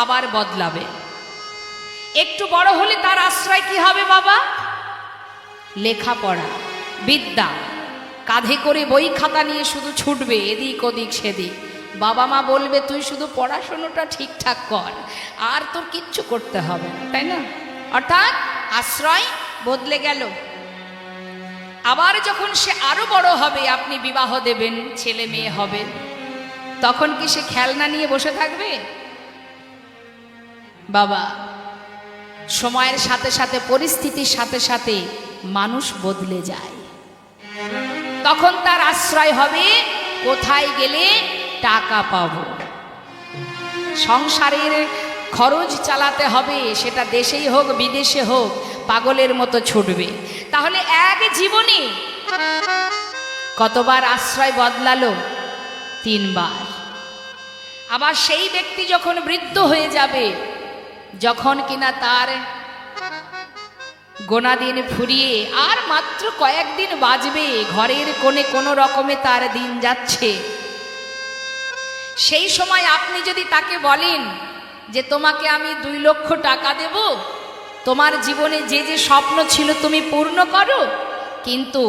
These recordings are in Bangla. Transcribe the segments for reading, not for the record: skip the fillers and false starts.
আবার বদলাবে। একটু বড় হলে তার আশ্রয় কি হবে বাবা? লেখাপড়া, বিদ্যা। কাঁধে করে বই খাতা নিয়ে শুধু ছুটবে এদিক ওদিক সেদিক। বাবা মা বলবে তুই শুধু পড়াশোনাটা ঠিকঠাক কর, আর তোর কিচ্ছু করতে হবে না, তাই না? অর্থাৎ আশ্রয় বদলে গেল। আবার যখন সে আরো বড় হবে, আপনি বিবাহ দেবেন, ছেলে মেয়ে হবে, তখন কি সে খেলনা নিয়ে বসে থাকবে? বাবা, সময়ের সাথে সাথে, পরিস্থিতির সাথে সাথে মানুষ বদলে যায়। তখন তার আশ্রয় হবে কোথায় গেলে টাকা পাবো, সংসারের খরচ চালাতে হবে, সেটা দেশেই হোক বিদেশে হোক, পাগলের মতো ছুটবে। তাহলে এক জীবনে কতবার আশ্রয় বদলালো? 3 বার। আবার সেই ব্যক্তি যখন বৃদ্ধ হয়ে যাবে, যখন কিনা তার গোনা দিন ফুরিয়ে আর মাত্র কয়েকদিন বাঁচবে, ঘরের কোণে কোনো রকমে তার দিন যাচ্ছে, সেই সময় আপনি যদি তাকে বলেন যে তোমাকে আমি 2 লক্ষ টাকা দেব, তোমার জীবনে যে যে স্বপ্ন ছিল তুমি পূর্ণ করো, কিন্তু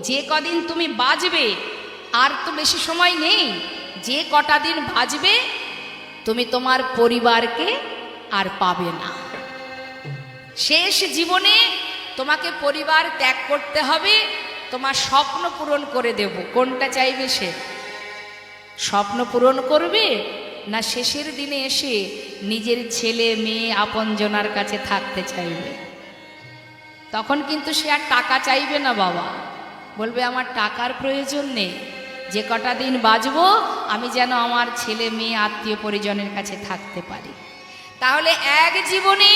যে কদিন তুমি বাঁচবে, আর তো বেশি সময় নেই, যে কটা দিন বাঁচবে তুমি তোমার পরিবারকে আর পাবে না। শেষ জীবনে তোমাকে পরিবার ত্যাগ করতে হবে, তোমার স্বপ্ন পূরণ করে দেব। কোনটা চাইবে সে? স্বপ্ন পূরণ করবে, না শেষের দিনে এসে নিজের ছেলে মেয়ে আপনজনার কাছে থাকতে চাইবে? তখন কিন্তু সে আর টাকা চাইবে না বাবা, বলবে আমার টাকার প্রয়োজন নেই, যে কটা দিন বাঁচবো আমি যেন আমার ছেলে মেয়ে আত্মীয় পরিজনের কাছে থাকতে পারি। তাহলে এক জীবনে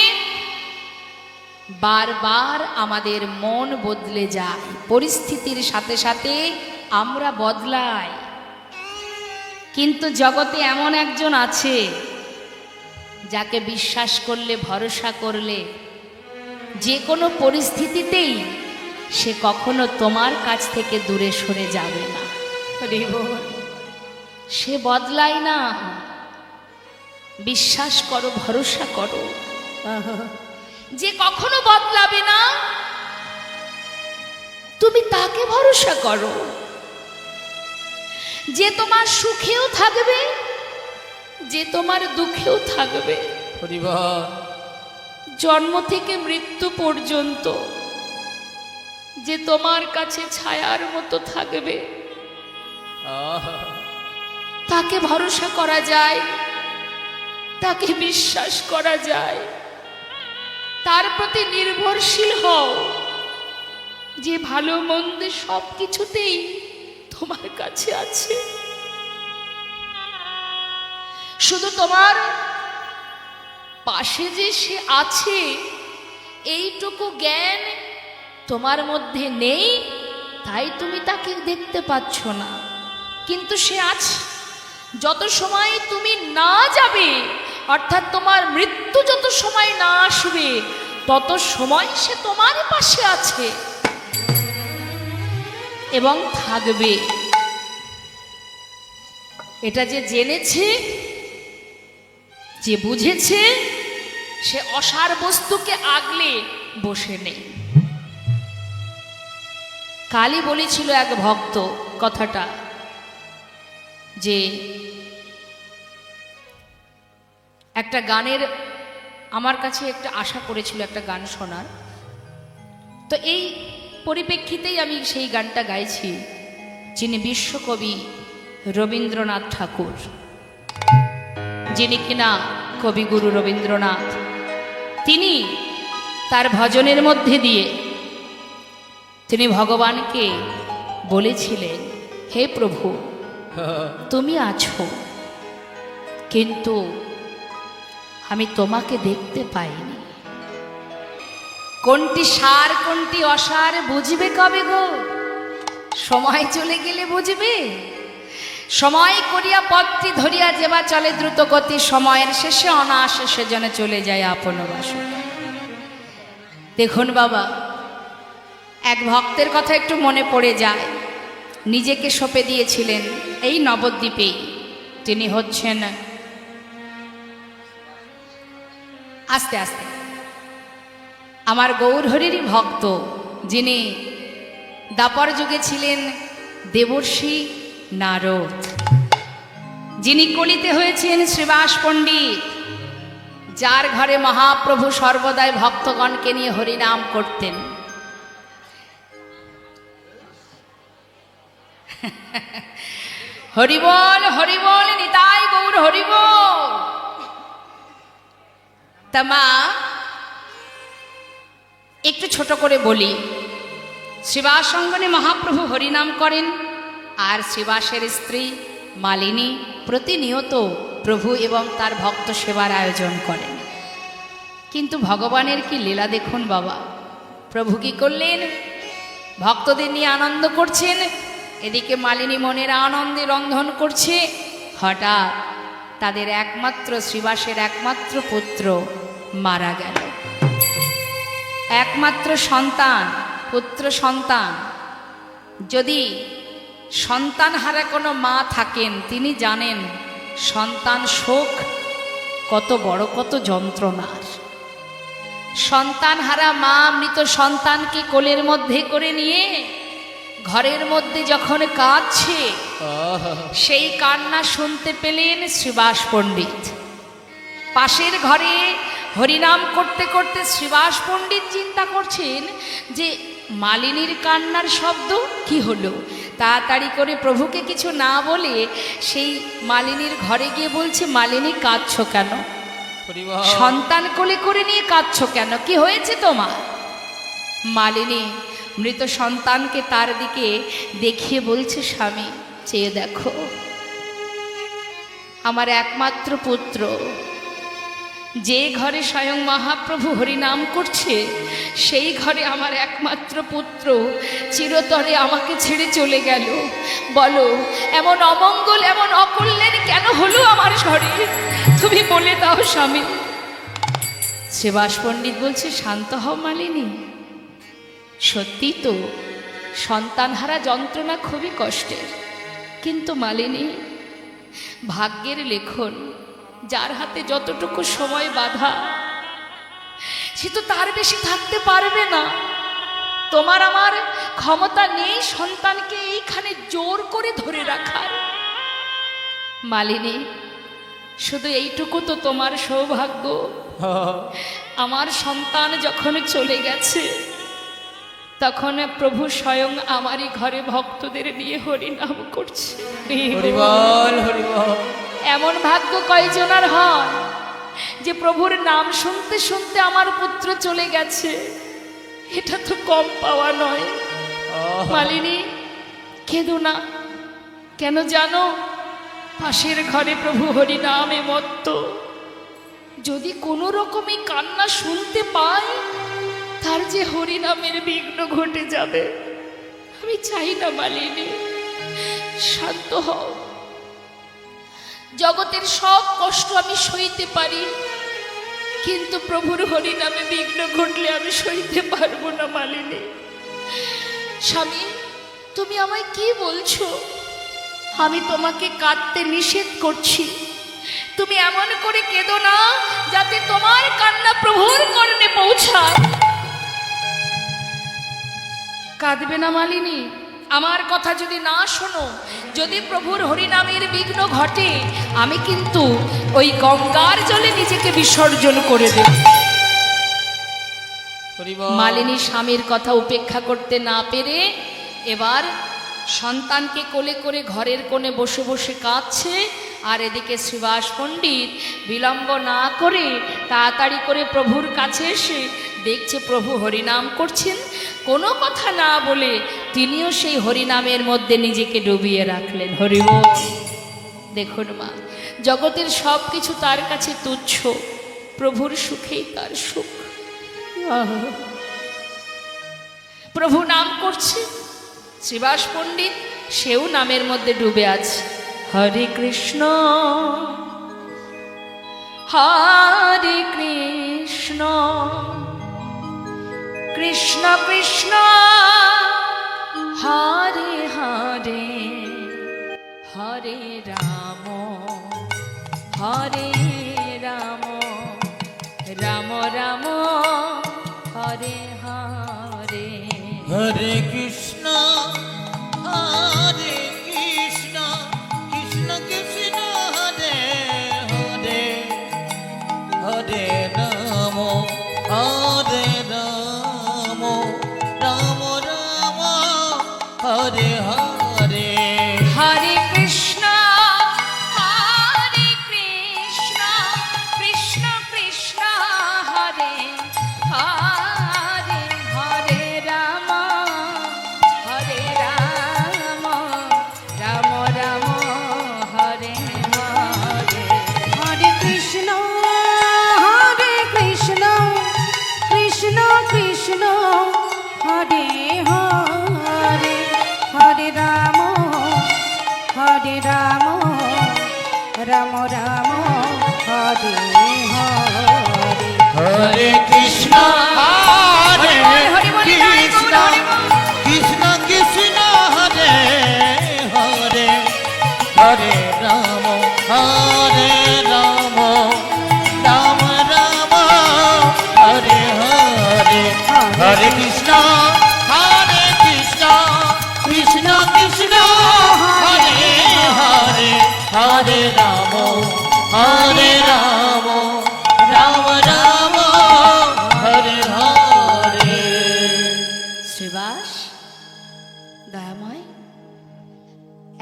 বারবার আমাদের মন বদলে যায়, পরিস্থিতির সাথে সাথে আমরা বদলাই। কিন্তু জগতে এমন একজন আছে যাকে বিশ্বাস করলে, ভরসা করলে, যে কোনো পরিস্থিতিতেই সে কখনো তোমার কাছ থেকে দূরে সরে যাবে না। সে বদলায় না। বিশ্বাস করো, ভরসা করো, যে কখনো বদলাবে না, তুমি তাকে ভরসা করো, যে তোমার সুখেও থাকবে, যে তোমার দুঃখেও থাকবে, জন্ম থেকে মৃত্যু পর্যন্ত যে তোমার কাছে ছায়ার মতো থাকবে, তাকে ভরসা করা যায়, তাকে বিশ্বাস করা যায়, তার প্রতি নির্ভরশীল হও, যে ভালো মন্দ সব কিছুতেই তোমার কাছে আছে। শুধু তোমার পাশে যে সে আছে এইটুকু জ্ঞান তোমার মধ্যে নেই, তাই তুমি তাকে দেখতে পাচ্ছ না, কিন্তু সে আছে। যত সময় তুমি না যাবে, অর্থাৎ তোমার মৃত্যু যত সময় না আসবে, তত সময় সে তোমার পাশে আছে এবং থাকবে। এটা যে জেনেছে, যে বুঝেছে, সে অসার বস্তুকে আগলে বসে নেই। কালই বলেছিল এক ভক্ত কথাটা, যে একটা গানের, আমার কাছে একটা আশা করেছিল একটা গান শোনার, তো এই পরিপ্রেক্ষিতেই আমি সেই গানটা গাইছি। যিনি বিশ্বকবি রবীন্দ্রনাথ ঠাকুর, যিনি কিনা কবিগুরু রবীন্দ্রনাথ, তিনি তার ভজনের মধ্যে দিয়ে তিনি ভগবানকে বলেছিলেন, হে প্রভু, তুমি আছো, কিন্তু আমি তোমাকে দেখতে পাইনি। কোনটি সার কোনটি অসার বুঝবে কবে গো? সময় চলে গেলে বুঝবে। সময় করিয়া পত্রী ধরিয়া যেবা চলে দ্রুত গতি, সময়ের শেষে অনায়াসে সে যেন চলে যায় আপন বাসে। দেখুন বাবা, এক ভক্তের কথা একটু মনে পড়ে যায়। নিজেকে সঁপে দিয়েছিলেন এই নবদ্বীপেই। তিনি হচ্ছেন আস্তে আস্তে আমার গৌরহরিরই ভক্ত, যিনি দাপর যুগে ছিলেন দেবর্ষি নারদ, যিনি কলিতে হয়েছেন শ্রীবাস পণ্ডিত, যার ঘরে মহাপ্রভু সর্বদাই ভক্তগণকে নিয়ে হরিনাম করতেন। হরিবল হরিবল নিতাই গৌর হরিবল। তা মা একটু ছোট করে বলি, শ্রীবাস অঙ্গনে মহাপ্রভু হরিনাম করেন, আর শ্রীবাসের স্ত্রী মালিনী প্রতিনিয়ত প্রভু এবং তার ভক্ত সেবার আয়োজন করেন। কিন্তু ভগবানের কি লীলা দেখুন বাবা, প্রভু কি করলেন, ভক্তদের নিয়ে আনন্দ করছেন, এদিকে মালিনী মনের আনন্দে রন্ধন করছে। হঠাৎ তাদের একমাত্র শ্রীবাসের একমাত্র পুত্র মারা গেল। একমাত্র সন্তান, পুত্র সন্তান। যদি সন্তান হারা কোনো মা থাকেন, তিনি জানেন সন্তান শোক কত বড়, কত যন্ত্রণার। সন্তান হারা মা মৃত সন্তানকে কোলের মধ্যে করে নিয়ে ঘরের মধ্যে যখন কাঁদছে, সেই কান্না শুনতে পেলেন শ্রীবাস পণ্ডিত। পাশের ঘরে হরিনাম করতে করতে শ্রীবাস পণ্ডিত চিন্তা করছেন যে মালিনীর কান্নার শব্দ কি হলো। তাড়াতাড়ি করে প্রভুকে কিছু না বলে সেই মালিনীর ঘরে গিয়ে বলছে, মালিনী কাঁদছো কেন? সন্তান কোলে করে নিয়ে কাঁদছো কেন? কি হয়েছে তোমার? মালিনী মৃত সন্তানকে তার দিকে দেখিয়ে বলছে, স্বামী চেয়ে দেখো, আমার একমাত্র পুত্র, যে ঘরে স্বয়ং মহাপ্রভু হরিনাম করছে, সেই ঘরে আমার একমাত্র পুত্র চিরতরে আমাকে ছেড়ে চলে গেল। বলো এমন অমঙ্গল, এমন অকল্যাণ কেন হলো আমার ঘরে? তুমি বলে দাও স্বামী। শ্রীবাস পণ্ডিত বলছে, শান্ত হও মালিনী, সত্যি তো সন্তানহারা যন্ত্রণা খুবই কষ্টের, কিন্তু মালিনী ভাগ্যের লেখন, যার হাতে যতটুকু সময় বাঁধা সে তো তার বেশি থাকতে পারবে না। তোমার আমার ক্ষমতা নেই সন্তানকে এইখানে জোর করে ধরে রাখার। মালিনী শুধু এইটুকু তো তোমার সৌভাগ্য, আমার সন্তান যখন চলে গেছে তখন প্রভু স্বয়ং আমারই ঘরে ভক্তদের নিয়ে হরিনাম করছে। হরিবল হরিবল। এমন ভাগ্য কয়জনার হয় যে প্রভুর নাম শুনতে শুনতে আমার পুত্র চলে গেছে, এটা তো কম পাওয়া নয়। মালিনী কেঁদো না, কেন জানো? পাশের ঘরে প্রভু হরিনামে মত্ত, যদি কোনো রকমই কান্না শুনতে পাই তার যে হরিনামের বিঘ্ন ঘটে যাবে, আমি চাই না। মালিনী শান্ত হও, জগতের সব কষ্ট আমি সইতে পারি, কিন্তু প্রভুর হরিনামে বিঘ্ন ঘটলে আমি সইতে পারবো না। মালিনী স্বামী তুমি আমায় কি বলছো? আমি তোমাকে কাঁদতে নিষেধ করছি, তুমি এমন করে কেঁদো না যাতে তোমার কান্না প্রভুর কর্ণে পৌঁছায়। কাঁদবে না মালিনী, আমার কথা যদি না শোনো, যদি প্রভুর হরিনামের বিঘ্ন ঘটে, আমি কিন্তু ওই গঙ্গার জলে নিজেকে বিসর্জন করে দেব। মালিনী স্বামীর কথা উপেক্ষা করতে না পেরে এবার সন্তানকে কোলে করে ঘরের কোণে বসে বসে কাঁদছে, আর এদিকে শ্রীবাস পণ্ডিত বিলম্ব না করে তাড়াতাড়ি করে প্রভুর কাছে এসে দেখছে প্রভু হরিনাম করছেন। কোনো কথা না বলে তিনিও সেই হরিনামের মধ্যে নিজেকে ডুবিয়ে রাখলেন। হরিবল। দেখুন মা, জগতের সব কিছু তার কাছে তুচ্ছ, প্রভুর সুখেই তার সুখ। প্রভু নাম করছে, শ্রীবাস পণ্ডিত সেও নামের মধ্যে ডুবে আছে। হরে কৃষ্ণ হরে কৃষ্ণ কৃষ্ণ কৃষ্ণ হরে হরে হরে রাম হরে রাম রাম হরে কৃষ্ণ হরে কৃষ্ণ কৃষ্ণ কৃষ্ণ হরে হরে হরে রাম হরে রাম রাম রাম হরে হরে হরে কৃষ্ণ হরে কৃষ্ণ কৃষ্ণ কৃষ্ণ হরে হরে হরে রাম রাম রাম হরে হরে হরে কৃষ্ণ হরে কৃষ্ণ কৃষ্ণ কৃষ্ণ হরে হরে হরে রাম রাম রাম হরে হরে হরে কৃষ্ণ হরে কৃষ্ণ কৃষ্ণ কৃষ্ণ হরে হরে হরে রাম রাম রাম রাম হরে হরে হরে কৃষ্ণ কৃষ্ণ কৃষ্ণ কৃষ্ণ হরে হরে হরে রাম রাম রাম রাম হরে হরে শ্রীবাস দয়াময়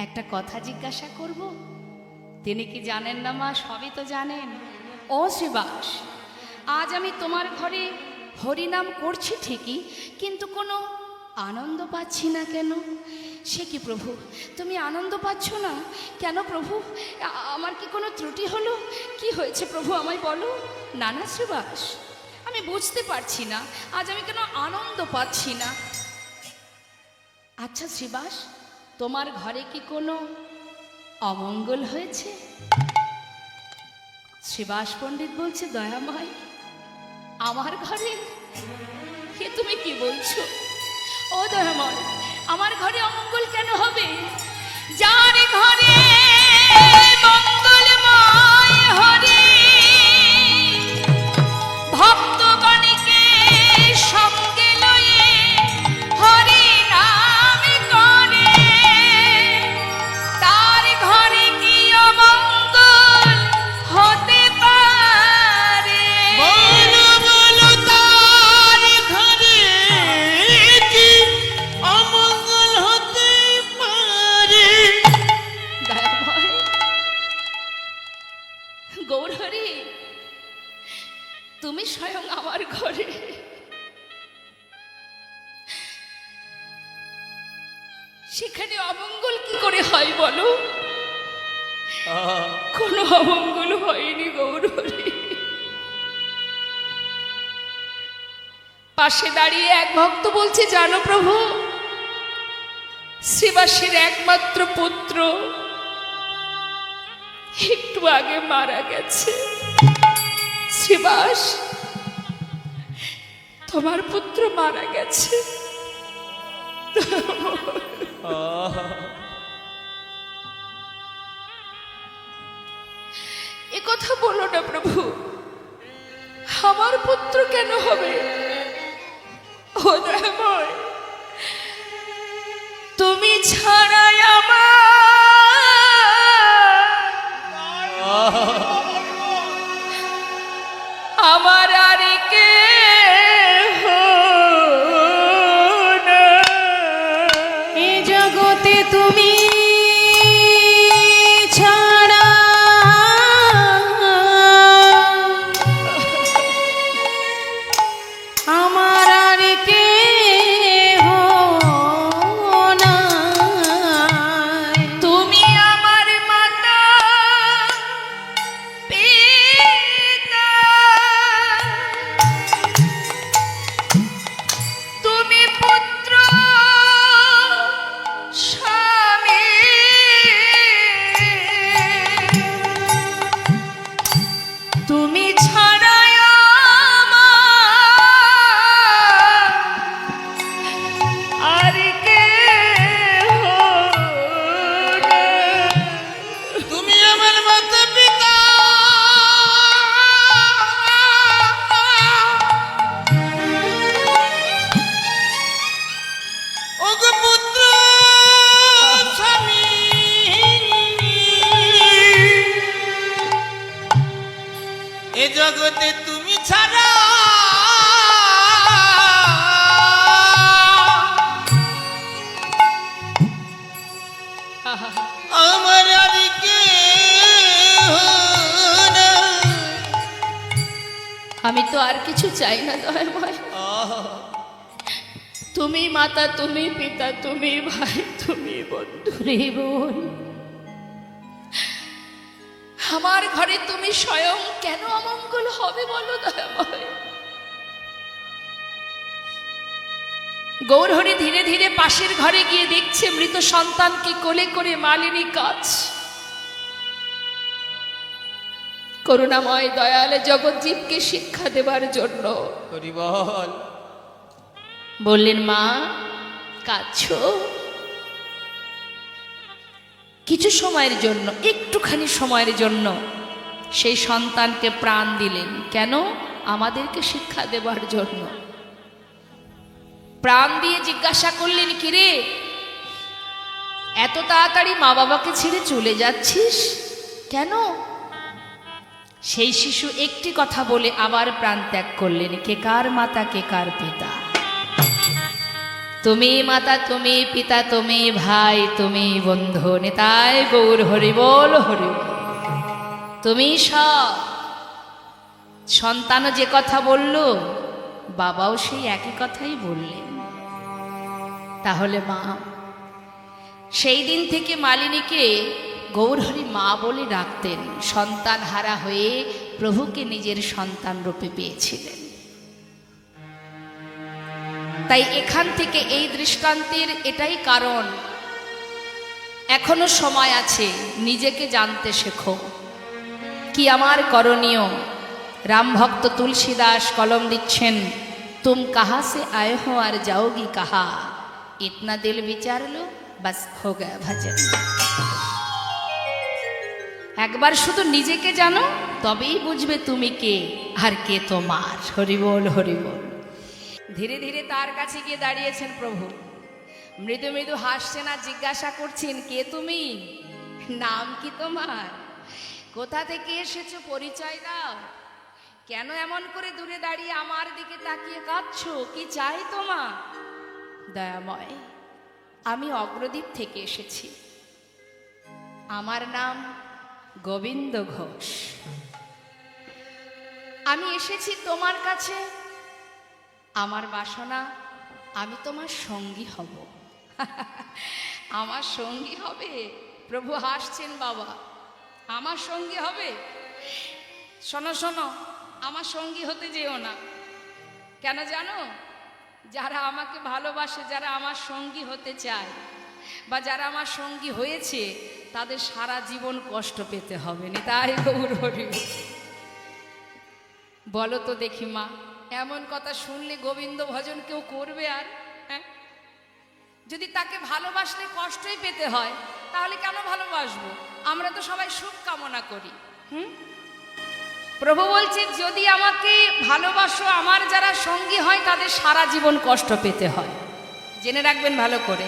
একটা কথা জিজ্ঞাসা করব, তিনি কি জানেন না মা? সবই তো জানেন। ও শ্রীবাস, আজ আমি তোমার ঘরে হরিনাম করছি ঠিকই, কিন্তু কোনো আনন্দ পাচ্ছি না কেন? সে কি প্রভু, তুমি আনন্দ পাচ্ছ না কেন প্রভু? আমার কি কোনো ত্রুটি হলো? কি হয়েছে প্রভু, আমায় বলো। না না শ্রীবাস, আমি বুঝতে পারছি না আজ আমি কেন আনন্দ পাচ্ছি না। আচ্ছা শ্রীবাস, তোমার ঘরে কি কোনো অমঙ্গল হয়েছে? শ্রীবাস পণ্ডিত বলছে, দয়াময় আমার ঘরে? এ তুমি কি বলছো? ও দয়াময়, আমার ঘরে অমঙ্গল কেন হবে? যার ঘরে মঙ্গলময় হরি ভক্তগণকে সঙ্গে লয়ে হরি নাম করে, তার ঘরে কি অমঙ্গল হতে পারে? বলো বলো তার ঘরে কি অমঙ্গল হতে পারে? দয়াময় গৌরহরি, তুমি স্বয়ং আমার ঘরে, সেখানে অমঙ্গল কি করে হয় বলো? কোনো অমঙ্গল হয়নি গৌরহরি। পাশে দাঁড়িয়ে এক ভক্ত বলছে, জানো প্রভু, শ্রীবাসের একমাত্র পুত্র একটু আগে মারা গেছে। শ্রীবাস, তোমার পুত্র মারা গেছে। এ কথা বলো না প্রভু, আমার পুত্র কেন হবে? ও দয়াময়, তুমি ছাড়াই আমার আর কে এ জগতে তুমি ছাড়া আমার আর কেহ নাই। তুমি আমার মাতা পিতা, তুমি পুত্র স্বামী, তুমি ছাড়া আর কেহ নাই। তুমি আমার মাতা পিতা, এ জগতে তুমি ছাড়া আমার আর কেউ নাই। আমি তো আর কিছু চাই না দয়াময়। তুমি মাতা, তুমি পিতা, তুমি ভাই, তুমি বন্ধু রে বোন। আমার ঘরে তুমি স্বয়ং কেন অমঙ্গল হবে বলো দয়াময়। গৌরহরি ধীরে ধীরে পাশের ঘরে গিয়ে দেখছে মৃত সন্তানকে কোলে করে মালিনী কাজ। করুণাময় দয়াল জগজ্জীবকে শিক্ষা দেবার জন্য হরি বল। বললেন, মা কাঁদছো? কিছু সময়ের জন্য, একটুখানি সময়ের জন্য সেই সন্তানকে প্রাণ দিলেন। কেন? আমাদেরকে শিক্ষা দেবার জন্য। প্রাণ দিয়ে জিজ্ঞাসা করলেন, কিরে এত তাড়াতাড়ি মা বাবাকে ছেড়ে চলে যাচ্ছিস কেন? সেই শিশু একটি কথা বলে আবার প্রাণ ত্যাগ করলেন। কে কার মাতা, কে কার পিতা? তুমি মাতা, তুমি পিতা, তুমি ভাই, তুমি বন্ধু। নিতাই গৌর হরি বল, হরি বল। তুমি সব। সন্তানও যে কথা বলল, বাবাও সেই একই কথাই বললেন। তাহলে মা, সেই দিন থেকে মালিনীকে গৌরহরি মা বলে ডাকতেন। সন্তান হারা হয়ে প্রভুকে নিজের সন্তান রূপে পেয়েছিলেন। তাই এখান থেকে এই দৃষ্টান্তের এটাই কারণ, এখনো সময় আছে, নিজেকে জানতে শেখো কি আমার করণীয়। রামভক্ত তুলসীদাস কলম দিচ্ছেন, তুম কাহা সে আয়ে হো আর যাওগি কাহা, ইতনা দিল বিচার লো বাস হো গয়া ভজন। একবার শুধু নিজেকে জানো, তবেই বুঝবে তুমি কে আর কে তোমার। হরি বল, হরি বল। ধীরে ধীরে তার কাছে গিয়ে দাঁড়িয়েছেন প্রভু। মৃদু মৃদু হাসছেন আর জিজ্ঞাসা করছেন, কে তুমি? নাম কি তোমার? কোথা থেকে এসেছো? পরিচয় দাও। কেন এমন করে দূরে দাঁড়িয়ে আমার দিকে তাকিয়ে কাঁদছো? কি চাই তোমার? দয়াময়, আমি অগ্রদ্বীপ থেকে এসেছি। আমার নাম গোবিন্দ ঘোষ। আমি এসেছি তোমার কাছে। আমার বাসনা আমি তোমার সঙ্গী হব। আমার সঙ্গী হবে? প্রভু হাসছেন, বাবা আমার সঙ্গী হবে? শোনো শোনো, আমার সঙ্গী হতে যেও না। কেন জানো? যারা আমাকে ভালোবাসে, যারা আমার সঙ্গী হতে চায়, বা যারা আমার সঙ্গী হয়েছে, তাদের সারা জীবন কষ্ট পেতে হবে না। তাই গৌর হরি বলো তো দেখি মা, এমন কথা শুনলে গোবিন্দ ভজন কেউ করবে আর? হ্যাঁ, যদি তাকে ভালোবাসলে কষ্টই পেতে হয়, তাহলে কেন ভালোবাসবো? আমরা তো সবাই সুখ কামনা করি। প্রভু বলছে, যদি আমাকে ভালোবাসো, আমার যারা সঙ্গী হয় তাদের সারা জীবন কষ্ট পেতে হয়। জেনে রাখবেন ভালো করে,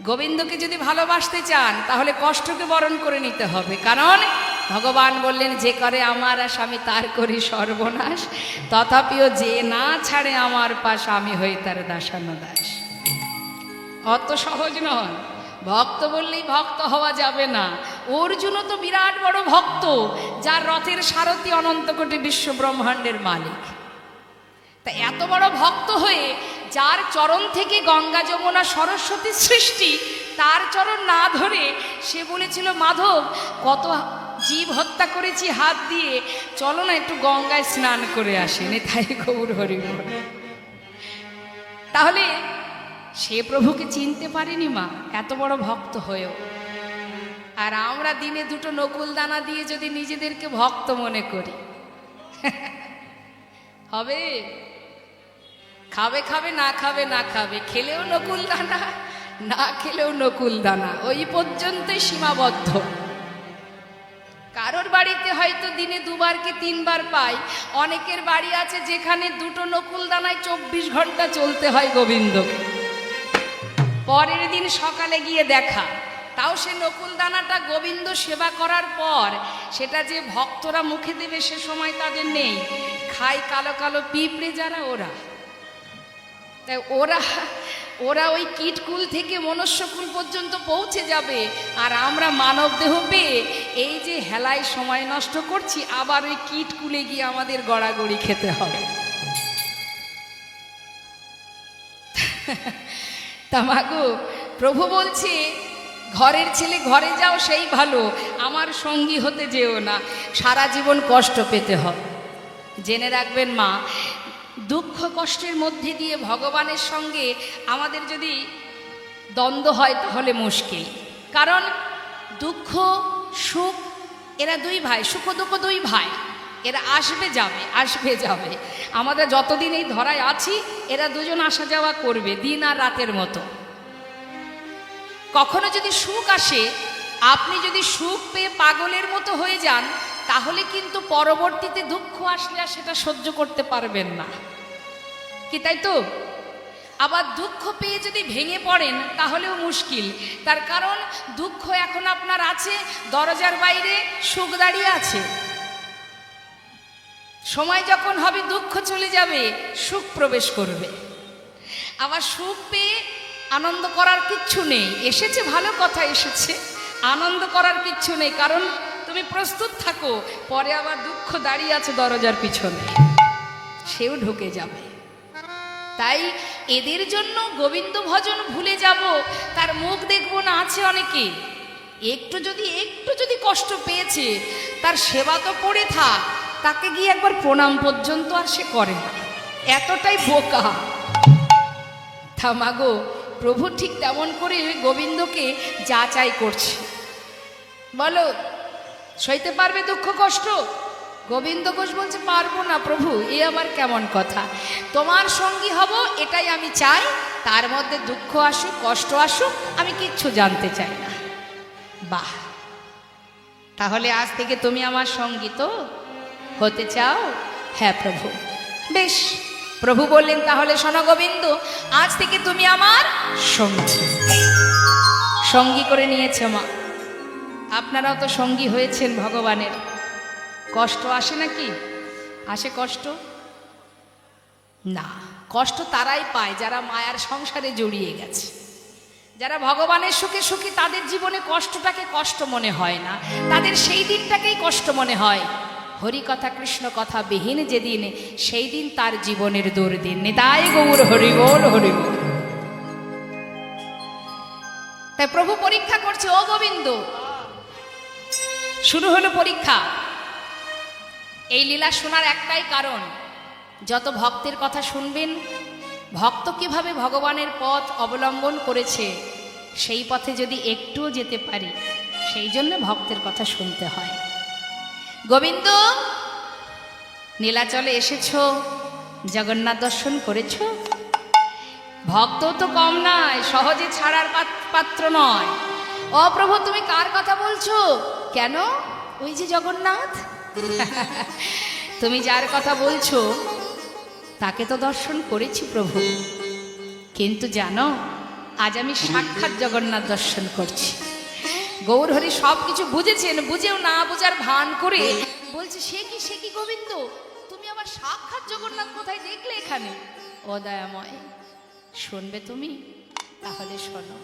গোবিন্দকে যদি ভালোবাসতে চান তাহলে কষ্টকে বরণ করে নিতে হবে। কারণ ভগবান বললেন, যে করে আমার আশ আমি তার করি সর্বনাশ, তথাপিও যে না ছাড়ে আমার পাশ আমি হই তার দাসানুদাস। অত সহজ নয়। ভক্ত বললেই ভক্ত হওয়া যাবে না। অর্জুনও তো বিরাট বড় ভক্ত, যার রথের সারথি অনন্ত কোটি বিশ্ব ব্রহ্মাণ্ডের মালিক। তা এত বড় ভক্ত হয়ে যার চরণ থেকে গঙ্গা যমুনা সরস্বতী সৃষ্টি, তার চরণ না ধরে সে বলেছিল, মাধব কত জীব হত্যা করেছি হাত দিয়ে, চলো না একটু গঙ্গায় স্নান করে আসেনি। তাই গৌর হরি বল। তাহলে সে প্রভুকে চিনতে পারেনি মা, এত বড় ভক্ত হয়েও। আর আমরা দিনে দুটো নকুল দানা দিয়ে যদি নিজেদেরকে ভক্ত মনে করি, হবে? খাবে খাবে, না খাবে না খাবে, খেলেও নকুল দানা, না খেলেও নকুল দানা, ওই পর্যন্তই সীমাবদ্ধ। কারোর বাড়িতে হয়তো দিনে দুবার কি তিনবার পাই, অনেকের বাড়ি আছে যেখানে দুটো নকুল দানায় 24 ঘন্টা চলতে হয় গোবিন্দকে। পরের দিন সকালে গিয়ে দেখা, তাও সে নকুল দানাটা গোবিন্দ সেবা করার পর সেটা যে ভক্তরা মুখে দেবে সে সময় তাদের নেই। খায় কালো কালো পিঁপড়ে যারা, ওরা। তাই ওরা ওই কীটকুল থেকে মনুষ্যকুল পর্যন্ত পৌঁছে যাবে, আর আমরা মানব দেহ পেয়ে এই যে হেলায় সময় নষ্ট করছি, আবার ওই কীটকুলে গিয়ে আমাদের গড়াগড়ি খেতে হবে। তা মাগো, প্রভু বলছে ঘরের ছেলে ঘরে যাও, সেই ভালো, আমার সঙ্গী হতে যেও না, সারা জীবন কষ্ট পেতে হয়। জেনে রাখবেন মা, দুঃখ কষ্টের মধ্যে দিয়ে ভগবানের সঙ্গে আমাদের যদি দ্বন্দ্ব হয় তাহলে মুশকিল। কারণ দুঃখ সুখ এরা দুই ভাই, সুখ দুঃখ দুই ভাই, এরা আসবে যাবে আসবে যাবে। আমরা যতদিন এই ধরায় আছি এরা দুজন আসা যাওয়া করবে, দিন আর রাতের মতো। কখনো যদি সুখ আসে, আপনি যদি সুখ পেয়ে পাগলের মতো হয়ে যান, তাহলে কিন্তু পরবর্তীতে দুঃখ আসলে আর সেটা সহ্য করতে পারবেন না, কি তাই তো? আবার দুঃখ পেয়ে যদি ভেঙে পড়েন তাহলেও মুশকিল। তার কারণ দুঃখ এখন আপনার আছে, দরজার বাইরে সুখ দাঁড়িয়ে আছে। সময় যখন হবে দুঃখ চলে যাবে, সুখ প্রবেশ করবে। আবার সুখ পেয়ে আনন্দ করার কিচ্ছু নেই, এসেছে ভালো কথা, এসেছে, আনন্দ করার কিচ্ছু নেই, কারণ তুমি প্রস্তুত থাকো, পরে আবার দুঃখ দাঁড়িয়ে আছে দরজার পিছনে, সেও ঢুকে যাবে। তাই এদের জন্য গোবিন্দ ভজন ভুলে যাব, তার মুখ দেখবো না। আছে অনেকে একটু যদি কষ্ট পেয়েছে, তার সেবা তো পড়ে থাক, তাকে গিয়ে একবার প্রণাম পর্যন্ত আর সে করে না, এতটাই বোকা। থামাগো, প্রভু ঠিক তেমন করে গোবিন্দকে যাচাই করছে। বলো, সইতে পারবে দুঃখ কষ্ট? গোবিন্দ ঘোষ বলছে, পারবো না প্রভু, এ আমার কেমন কথা, তোমার সঙ্গী হব এটাই আমি চাই, তার মধ্যে দুঃখ আসুক কষ্ট আসুক আমি কিচ্ছু জানতে চাই না। বাহ, তাহলে আজ থেকে তুমি আমার সঙ্গী তো হতে চাও? হ্যাঁ প্রভু। বেশ, প্রভু বললেন, তাহলে শোনো গোবিন্দ, আজ থেকে তুমি আমার সঙ্গী। সঙ্গী করে নিয়েছে মা, আপনারাও তো সঙ্গী হয়েছেন ভগবানের। কষ্ট আসে নাকি? আসে কষ্ট? না, কষ্ট তারাই পায় যারা মায়ার সংসারে জড়িয়ে গেছে। যারা ভগবানের সুখে সুখী, তাদের জীবনে কষ্টটাকে কষ্ট মনে হয় না, তাদের সেই দিনটাকেই কষ্ট মনে হয়। হরি কথা কৃষ্ণ কথা বিহীন যেদিন, সেই দিন তার জীবনের দুর্দিন। নিতাই গৌর হরি বল হরি বল। তাই প্রভু পরীক্ষা করছে, ও গোবিন্দ, শুরু হলো পরীক্ষা। এই লীলা শোনার একটাই কারণ, যত ভক্তের কথা শুনবেন, ভক্ত কিভাবে ভগবানের পথ অবলম্বন করেছে, সেই পথে যদি একটুও যেতে পারি, সেই জন্য ভক্তের কথা শুনতে হয়। গোবিন্দ, নীলাচলে এসেছ, জগন্নাথ দর্শন করেছ, ভক্ত তো কম নয়, সহজে ছাড়ার পাত্র নয়। ও প্রভু, তুমি কার কথা বলছো? কেন? ওই যে জগন্নাথ। তুমি যার কথা বলছো তাকে তো দর্শন করেছি প্রভু, কিন্তু জানো, আজ আমি সাক্ষাৎ জগন্নাথ দর্শন করছি। গৌরহরি সব কিছু বুঝেছেন, বুঝেও না বুঝার ভান করে বলছে, সে কি গোবিন্দ, তুমি আবার সাক্ষাৎ জগন্নাথ কোথায় দেখলে এখানে? ও দয়াময়, শুনবে তুমি? তাহলে শোনো।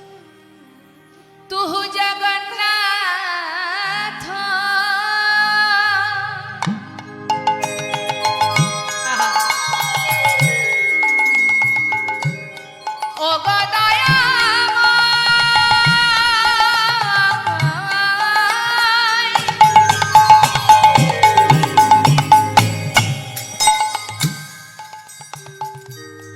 তুহু জগন্নাথ ও গদয়া,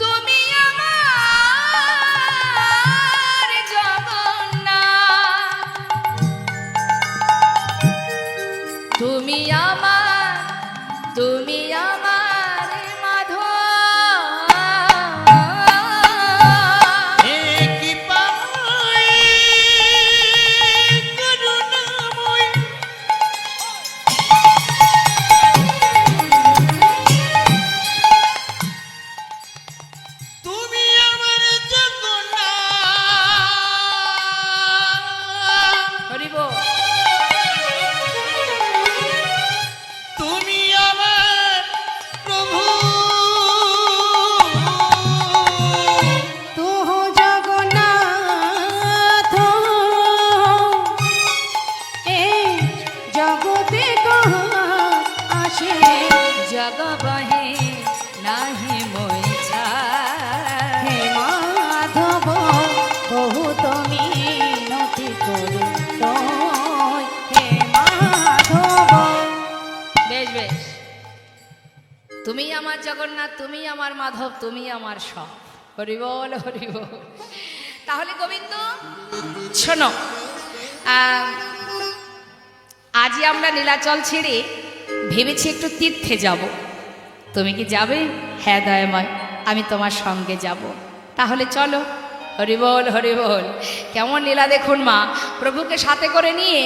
তুমি আমার জগন্নাথ, জগ বহে নাহি মই ছাড়। হে মাধব বহুত মিনতি করি তয়, হে মাধব। বেশ বেশ, তুমি আমার জগন্নাথ, তুমি আমার মাধব, তুমি আমার সব। হরি বল হরি বল। তাহলে গোবিন্দ শোনো, আজই আমরা নীলাচল ছেড়ে ভেবেছি একটু তীর্থে যাব। তুমি কি যাবে? হ্যাঁ দয়াময়, আমি তোমার সঙ্গে যাব। তাহলে চলো। হরি বল হরি বল। কেমন লীলা দেখুন মা, প্রভুকে সাথে করে নিয়ে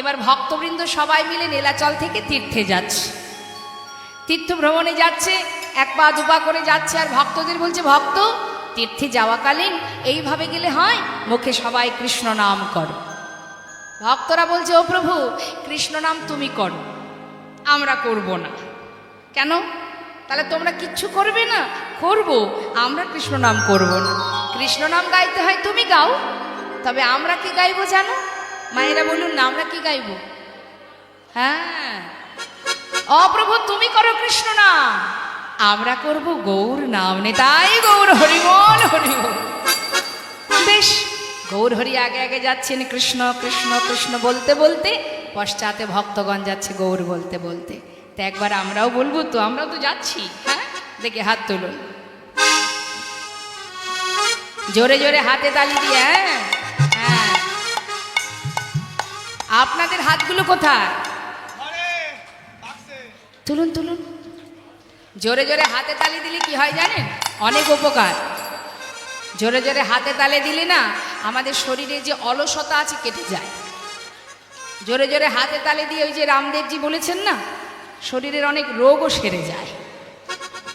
এবার ভক্তবৃন্দ সবাই মিলে নীলাচল থেকে তীর্থে যাচ্ছে, তীর্থ ভ্রমণে যাচ্ছে, এক পা দুপা করে যাচ্ছে। আর ভক্তদের বলছে, ভক্ত তীর্থে যাওয়াকালীন এইভাবে গেলে হয়, মুখে সবাই কৃষ্ণ নাম করো। ভক্তরা বলছে, ও প্রভু কৃষ্ণ নাম তুমি করো, আমরা করব না। কেন? তাহলে তোমরা কিচ্ছু করবে না? করব, আমরা কৃষ্ণ নাম করব না। কৃষ্ণ নাম গাইতে হয়, তুমি গাও, তবে আমরা কি গাইবো জানো? মায়েরা বলুন না, আমরা কি গাইব? হ্যাঁ, অপ্রভু তুমি করো কৃষ্ণ নাম, আমরা করব গৌর নাম। নেতাই গৌর, হরিবল হরিবল। বেশ, গৌর হরি আগে আগে যাচ্ছেন কৃষ্ণ কৃষ্ণ কৃষ্ণ বলতে বলতে, পশ্চাতে ভক্তগণ যাচ্ছে গৌর বলতে বলতে। তো একবার আমরাও বলবো তো, আমরাও তো যাচ্ছি। হ্যাঁ, দেখে হাত তুলুন, জোরে জোরে হাতে তালি দিয়ে। হ্যাঁ হ্যাঁ, আপনাদের হাতগুলো কোথায়? তুলুন তুলুন, জোরে জোরে হাতে তালি দিলে কি হয় জানেন? অনেক উপকার। জোরে জোরে হাতে তালি দিলে না, আমাদের শরীরে যে অলসতা আছে কেটে যায়। জোরে জোরে হাতে তালি দিয়ে, ওই যে রামদেবজি বলেছেন না, শরীরের অনেক রোগও সেরে যায়।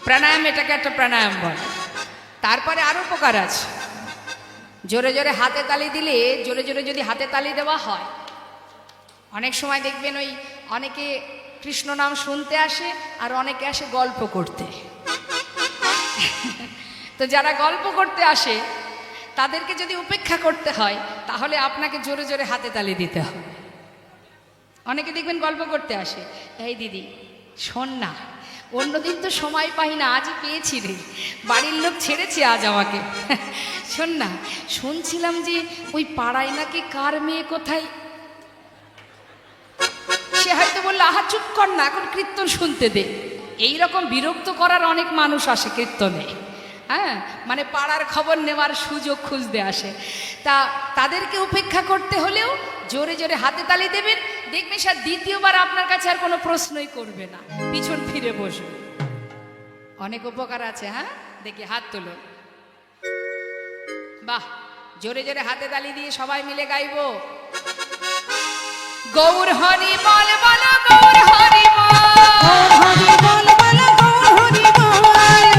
প্রাণায়াম, এটাকে একটা প্রাণায়াম বলে। তারপরে আরও উপকার আছে। জোরে জোরে হাতে তালি দিলে, জোরে জোরে যদি হাতে তালি দেওয়া হয়, অনেক সময় দেখবেন ওই অনেকে কৃষ্ণ নাম শুনতে আসে, আর অনেকে আসে গল্প করতে। তো যারা গল্প করতে আসে তাদেরকে যদি উপেক্ষা করতে হয়, তাহলে আপনাকে জোরে জোরে হাতে তালি দিতে হবে। অনেকে দেখবেন গল্প করতে আসে, এই দিদি শোন না, অন্যদিন তো সময় পাই না, আজই পেয়েছি রে, বাড়ির লোক ছেড়েছে আজ আমাকে। শোন না, শুনছিলাম যে ওই পাড়ায় নাকি কার মেয়ে কোথায়। সে হয়তো বললো, আহা চুপ কর না, এখন কীর্তন শুনতে দে। এইরকম বিরক্ত করার অনেক মানুষ আসে কীর্তনে। হ্যাঁ, মানে পাড়ার খবর নেওয়ার সুযোগ খুঁজতে আসে। তা তাদেরকে উপেক্ষা করতে হলেও জোরে জোরে হাতে তালি দেবেন, দেখবে স্যার দ্বিতীয়বার আপনার কাছে আর কোনো প্রশ্নই করবে না, পিছন ফিরে বসবে। অনেক উপকার আছে। হ্যাঁ, দেখি হাত তুলো। বাহ, জোরে জোরে হাতে তালি দিয়ে সবাই মিলে গাইবো। গৌর হরি বল বল, গৌর হরি বল, হরি বল বল, গৌর হরি বল,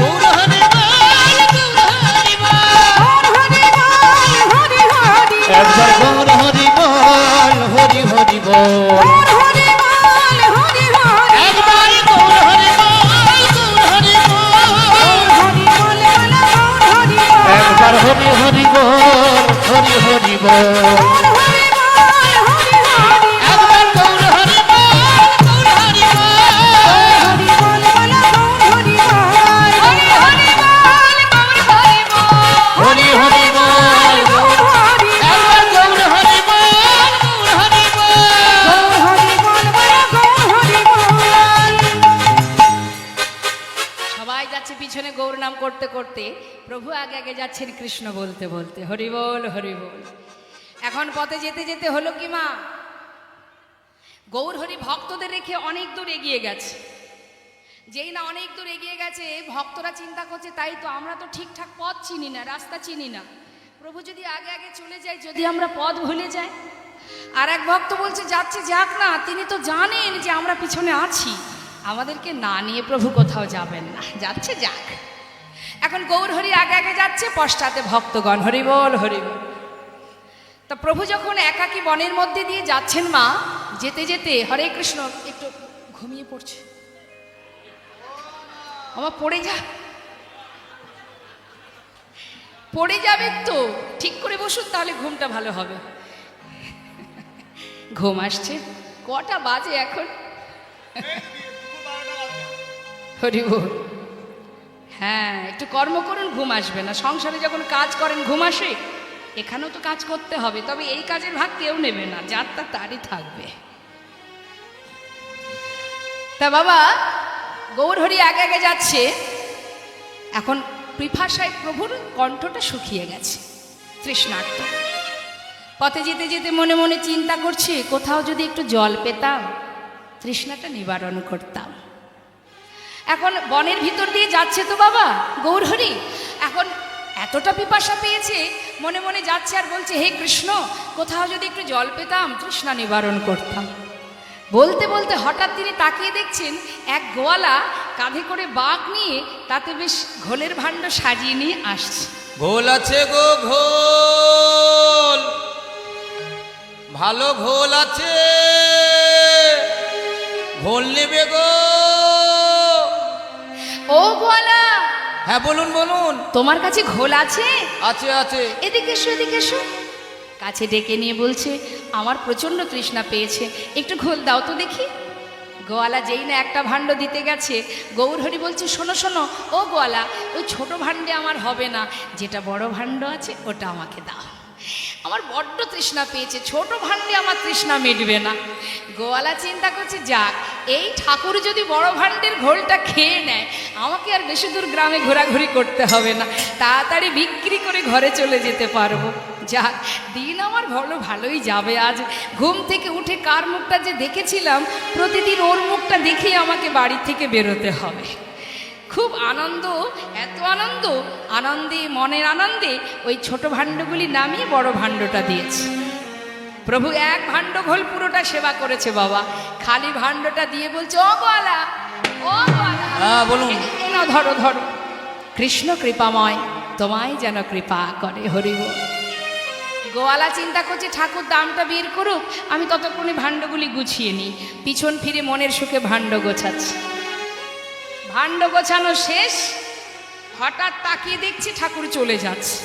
গৌর হরি বল, গৌর হরি বল, গৌর হরি বল, হরি হরি একবার গৌর হরি বল, হরি হরি বল, গৌর হরি বল, হরি হরি একবার গৌর হরি বল, গৌর হরি বল, হরি বল বল, গৌর হরি বল, একবার হরি হরি বল, হরি হরি বল, গৌর হরি বল, হরি হরি একবার গৌর হরি বল, গৌর হরি বল, হরি বল বল, গৌর হরি বল, হরি হরি বল, গৌর হরি বল, হরি হরি বল, গৌর হরি একবার গৌর হরি বল, গৌর হরি বল। গৌর হরি বল বল, গৌর হরি বল। সবাই যাচ্ছে পিছনে গৌর নাম করতে করতে, প্রভু আগে আগে যাচ্ছেন কৃষ্ণ বলতে বলতে। হরি বল হরি বল। এখন পথে যেতে যেতে হলো কি মা, গৌর হরি ভক্তদের রেখে অনেক দূর এগিয়ে গেছে। যেই না অনেক দূর এগিয়ে গেছে, ভক্তরা চিন্তা করছে, তাই তো আমরা তো ঠিকঠাক পথ চিনি না, রাস্তা চিনি না, প্রভু যদি আগে আগে চলে যায়, যদি আমরা পথ ভুলে যাই। আর এক ভক্ত বলছে, যাচ্ছে যাক না, তিনি তো জানেন যে আমরা পিছনে আছি, আমাদেরকে না নিয়ে প্রভু কোথাও যাবেন না, যাচ্ছে যাক। এখন গৌর হরি আগে আগে যাচ্ছে, পশ্চাতে ভক্তগণ। হরি বল হরি বল। তা প্রভু যখন একাকী বনের মধ্যে দিয়ে যাচ্ছেন মা, যেতে যেতে হরে কৃষ্ণ একটু ঘুমিয়ে পড়ছে। আমার পড়ে যাবে তো, ঠিক করে বসুন, তাহলে ঘুমটা ভালো হবে। ঘুম আসছে। কটা বাজে এখন? হরি বল। হ্যাঁ, একটু কর্ম করুন, ঘুম আসবে না। সংসারে যখন কাজ করেন ঘুম আসে, এখানেও তো কাজ করতে হবে, তবে এই কাজের ভাগ কেউ নেবে না, যার তারই থাকবে। তা বাবা গৌরহরি আগে আগে যাচ্ছে। এখন পিপাসায় প্রভুর কণ্ঠটা শুকিয়ে গেছে, তৃষ্ণার্ত। পথে যেতে যেতে মনে মনে চিন্তা করছে, কোথাও যদি একটু জল পেতাম, তৃষ্ণাটা নিবারণ করতাম। এখন বনের ভিতর দিয়ে যাচ্ছে তো বাবা গৌরহরি, এখন এতটা পিপাসা পেয়েছে, মনে মনে যাচ্ছে আর বলছে, হে কৃষ্ণ, কোথাও যদি একটু জল পেতাম, তৃষ্ণা নিবারণ করতাম। বলতে বলতে হঠাৎ তিনি তাকিয়ে দেখছেন এক গোয়ালা কাঁধে করে বাঘ নিয়ে তাতে বেশ ঘোলের ভাণ্ড সাজিয়ে নিয়ে আসছে। ঘোল আছে গো ঘোল, ভালো ঘোল আছে, ঘোল নেবে গো। ও গোয়ালা, হ্যাঁ বলুন বলুন। তোমার কাছে ঘোল আছে? আছে আছে। এদিকে এসো, এদিকে এসো। কাছে ডেকে নিয়ে বলছে, আমার প্রচণ্ড তৃষ্ণা পেয়েছে, একটু ঘোল দাও তো দেখি। গোয়ালা যেই না একটা ভাণ্ড দিতে গেছে, গৌরহরি বলছে, শোনো শোনো ও গোয়ালা, ওই ছোট ভাণ্ডে আমার হবে না, যেটা বড় ভাণ্ড আছে ওটা আমাকে দাও, আমার বড্ড তৃষ্ণা পেয়েছে, ছোট ভাণ্ডে আমার তৃষ্ণা মিটবে না। গোয়ালা চিন্তা করছে, যাক, এই ঠাকুর যদি বড় ভাণ্ডের ঘোলটা খেয়ে নেয়, আমাকে আর বেশি দূর গ্রামে ঘোরাঘুরি করতে হবে না, তাড়াতাড়ি বিক্রি করে ঘরে চলে যেতে পারবো। যাক, দিন আমার ভালোই যাবে। আজ ঘুম থেকে উঠে কার মুখটা যে দেখেছিলাম, প্রতিদিন ওর মুখটা দেখেই আমাকে বাড়ি থেকে বেরোতে হবে। খুব আনন্দ, এত আনন্দ, আনন্দে মনের আনন্দে ওই ছোট ভাণ্ডগুলি নামিয়ে বড় ভাণ্ডটা দিয়েছে। প্রভু এক ভাণ্ড ঘোল পুরোটা সেবা করেছে বাবা, খালি ভাণ্ডটা দিয়ে বলছে, ও গোয়ালা, ও গোয়ালা, হ্যাঁ বলুন। এ নাও, ধরো ধরো, কৃষ্ণ কৃপাময়, তোমায় যেন কৃপা করে। হরি বল। গোয়ালা চিন্তা করছে, ঠাকুর দামটা বের করুক, আমি ততক্ষণে ভাণ্ডগুলি গুছিয়ে নিই। পিছন ফিরে মনের সুখে ভাণ্ড গোছাচ্ছে। ভাণ্ড গোছানো শেষ, হঠাৎ তাকিয়ে দেখছি ঠাকুর চলে যাচ্ছে।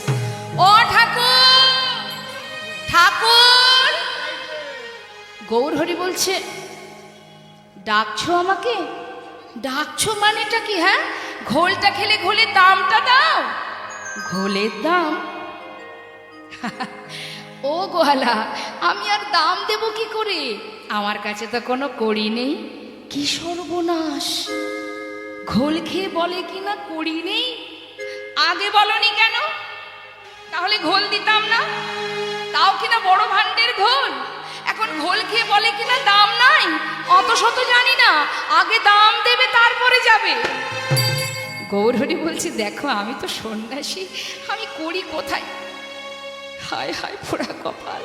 ও ঠাকুর, ঠাকুর। গৌরহরি বলছে, ডাকছো আমাকে? ডাকছো মানেটা কি? হ্যাঁ, ঘোলটা খেলে ঘোলের দামটা দাও। ঘোলের দাম? ও গোয়ালা, আমি আর দাম দেব কি করে? আমার কাছে তো কোনো কড়ি নেই। কি সর্বনাশ, ঘোল খেয়ে বলে কিনা কড়ি নেই। আগে বলনি কেন? তাহলে ঘোল দিতাম না, তাও কিনা বড় ভাণ্ডের ঘোল। এখন ঘোল খেয়ে বলে কিনা দাম নাই। অত শত জানি না, আগে দাম দেবে তারপরে যাবে। গৌরহরি বলছি, দেখো আমি তো সন্ন্যাসী, আমি করি কোথায়? হায় হায় পোড়া কপাল,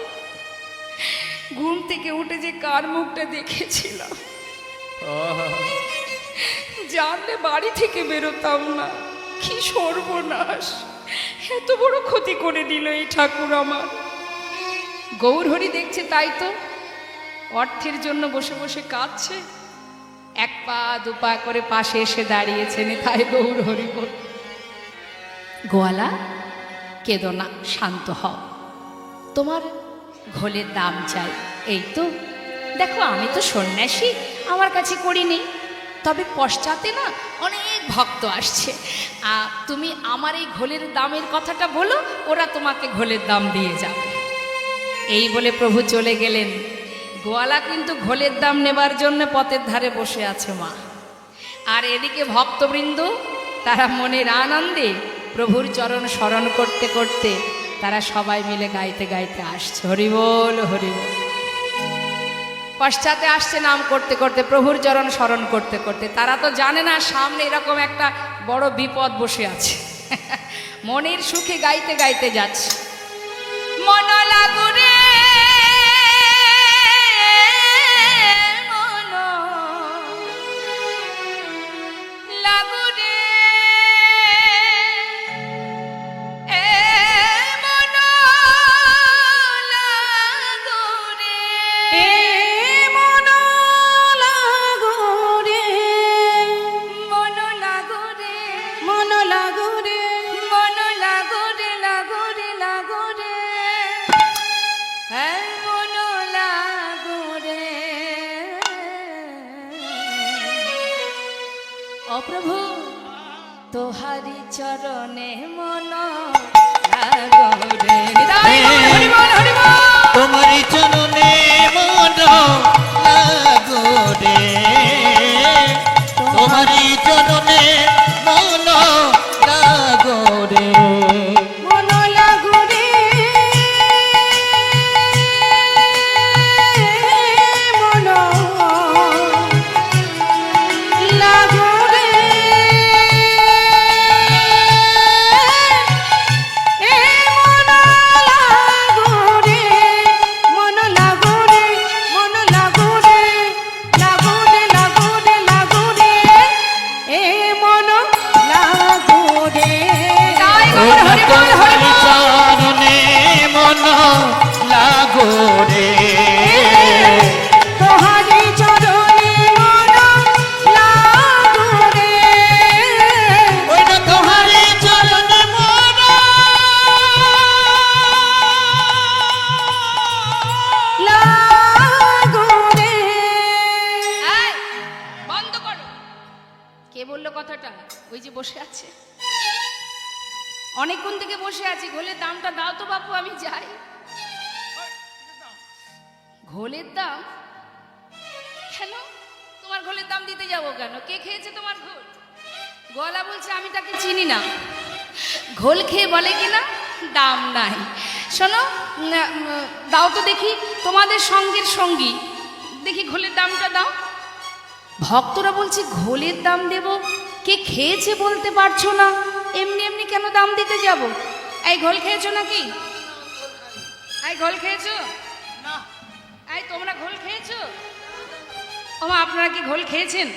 ঘুম থেকে উঠে যে কার মুখটা দেখেছিলাম, জানলে বাড়ি থেকে বেরোতাম না। কি সর্বনাশ, এত বড় ক্ষতি করে দিল এই ঠাকুর আমার। গৌরহরি দেখছে তাই তো, অর্থের জন্য বসে বসে কাঁদছে, এক পা দুপা করে পাশে এসে দাঁড়িয়েছেন। তাই গৌরহরি বল, গোয়ালা কেঁদো না, শান্ত হও, তোমার ঘোলের দাম চাই। এই তো দেখো, আমি তো সন্ন্যাসী, আমার কাছে করি নেই, তবে পশ্চাতে না অনেক ভক্ত আসছে, তুমি আমার এই ঘোলের দামের কথাটা বলো, ওরা তোমাকে ঘোলের দাম দিয়ে যাবে। এই বলে প্রভু চলে গেলেন। গোয়ালা কিন্তু ঘোলের দাম নেবার জন্য পথের ধারে বসে আছে মা। আর এদিকে ভক্তবৃন্দ তারা মনের আনন্দে প্রভুর চরণ স্মরণ করতে করতে তারা সবাই মিলে গাইতে গাইতে আসছে। হরি বল, হরি বল। পশ্চাতে আসছে নাম করতে করতে, প্রভুর চরণ স্মরণ করতে করতে। তারা তো জানে না সামনে এরকম একটা বড় বিপদ বসে আছে। মনের সুখে গাইতে গাইতে যাচ্ছে। মন লাগুরে, মন লাগুরে, এ মন লাগুরে, এ মন লাগুরে, মন লাগুরে, মন লাগুরে, মন লাগুরে, লাগুরে, লাগুরে। অপ্রভু তোহারি চরণে মন লাগরে। নিতাই গৌর হরি বল, হরি বল। তোমারি চরণে মন লাগো রে, তোমারি চরণে মন লাগো রে। মন লাগু রে, মন লাগু রে, এ মন লাগু রে, মন লাগু রে, মন লাগু রে, লাগু রে, লাগু রে, লাগু রে, এ মন লাগু রে। নিতাই গৌর হরি বল, হরি তোমারি বল। চরণে মন লাগো রে, তোহারি চরণে মন লাগু রে, ওই না তোমারি চরণে মন লাগু রে। এই, বন্ধ করো। কে বললো কথাটা? ওই যে বসে আছে, অনেকক্ষণ থেকে বসে আছি। ঘোলের দামটা দাও তো বাপু, আমি যাই। ঘোলের দাম কেন? তোমার ঘোলের দাম দিতে যাবো কেন? কে খেয়েছে তোমার ঘোল? গলা বলছে আমি তাকে চিনি না। ঘোল খেয়ে বলে কিনা দাম নাই। শোনো, দাও তো দেখি, তোমাদের সঙ্গের সঙ্গী, দেখি ঘোলের দামটা দাও। ভক্তরা বলছে ঘোলের দাম দেব, কে খেয়েছে বলতে পারছো না, এমনি এমনি কেন দাম দিতে যাব? এই ঘোল খেয়েছো নাকি? এই ঘোল খেয়েছো? এই তোমরা ঘোল খেয়েছো? ওমা, আপনারা কি ঘোল খেয়েছেন?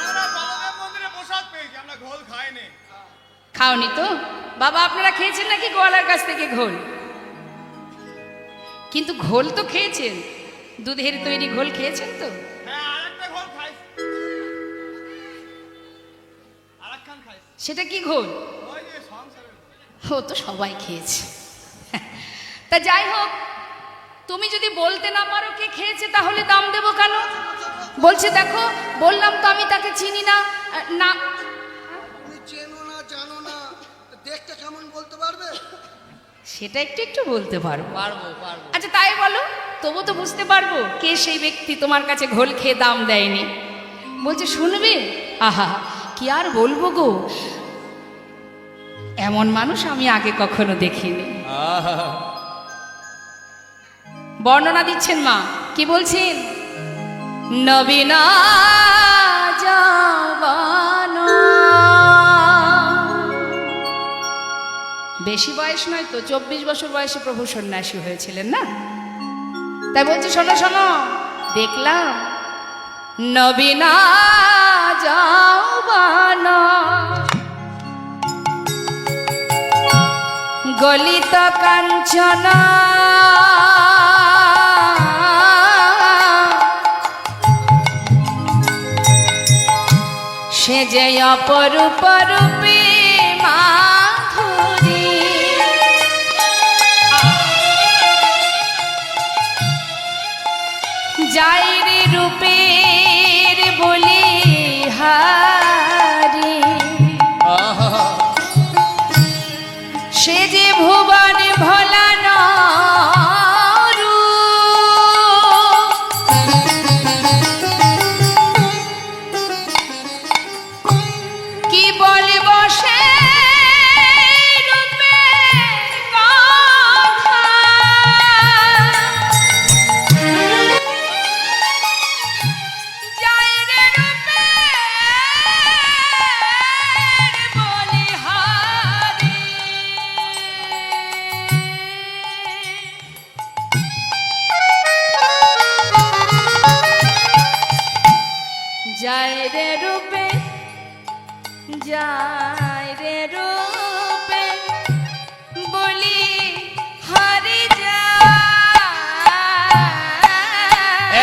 আমরা বলদেব মন্দিরে প্রসাদ পেয়েছি, আমরা ঘোল খাইনি। খাওনি তো? বাবা আপনারা খেয়েছেন নাকি গোয়ালার কাছ থেকে ঘোল? কিন্তু ঘোল তো খেয়েছেন, দুধের তৈরি ঘোল খেয়েছেন তো? হ্যাঁ, আরেকটা ঘোল খাইছি, আরেকখান খাইছি, সেটা কি ঘোল? ওই যে সংসারের ঘোল। ও তো সবাই খেয়েছে। তা যাই হোক, তুমি যদি বলতে না পারো কে খেয়েছে, তাহলে দাম দেবো কেন? বলছে দেখো, বললাম তো আমি তাকে চিনি না। না, তুমি চেনো না, জানো না, তো দেখতে কেমন বলতে পারবে? সেটা একটু একটু বলতে পারবো। আচ্ছা তাই বলো, তবু তো বুঝতে পারবো কে সেই ব্যক্তি তোমার কাছে ঘোল খেয়ে দাম দেয়নি। বলছে শুনবে, আহা কি আর বলবো গো, এমন মানুষ আমি আগে কখনো দেখিনি। বর্ণনা দিচ্ছেন মা, কি বলছেন? নবীনা জাবানা, বেশি বয়স নয় তো, 24 বছর বয়সে প্রভু সন্ন্যাসী হয়েছিলেন না? তাই বলছি শোনো শোনো, দেখলাম নবীনা জাবানা, গলিত কাঞ্চনা, সে যে অপরূপ রূপী মাধুরী, যাইরে রূপের বলিহারি, সে যে ভুবন ভোলানো কি বলব সে রূপের কথা, যাইরে রূপের বলিহারি, যাইরে রূপে, যাইরে রূপে বলি হারি যা,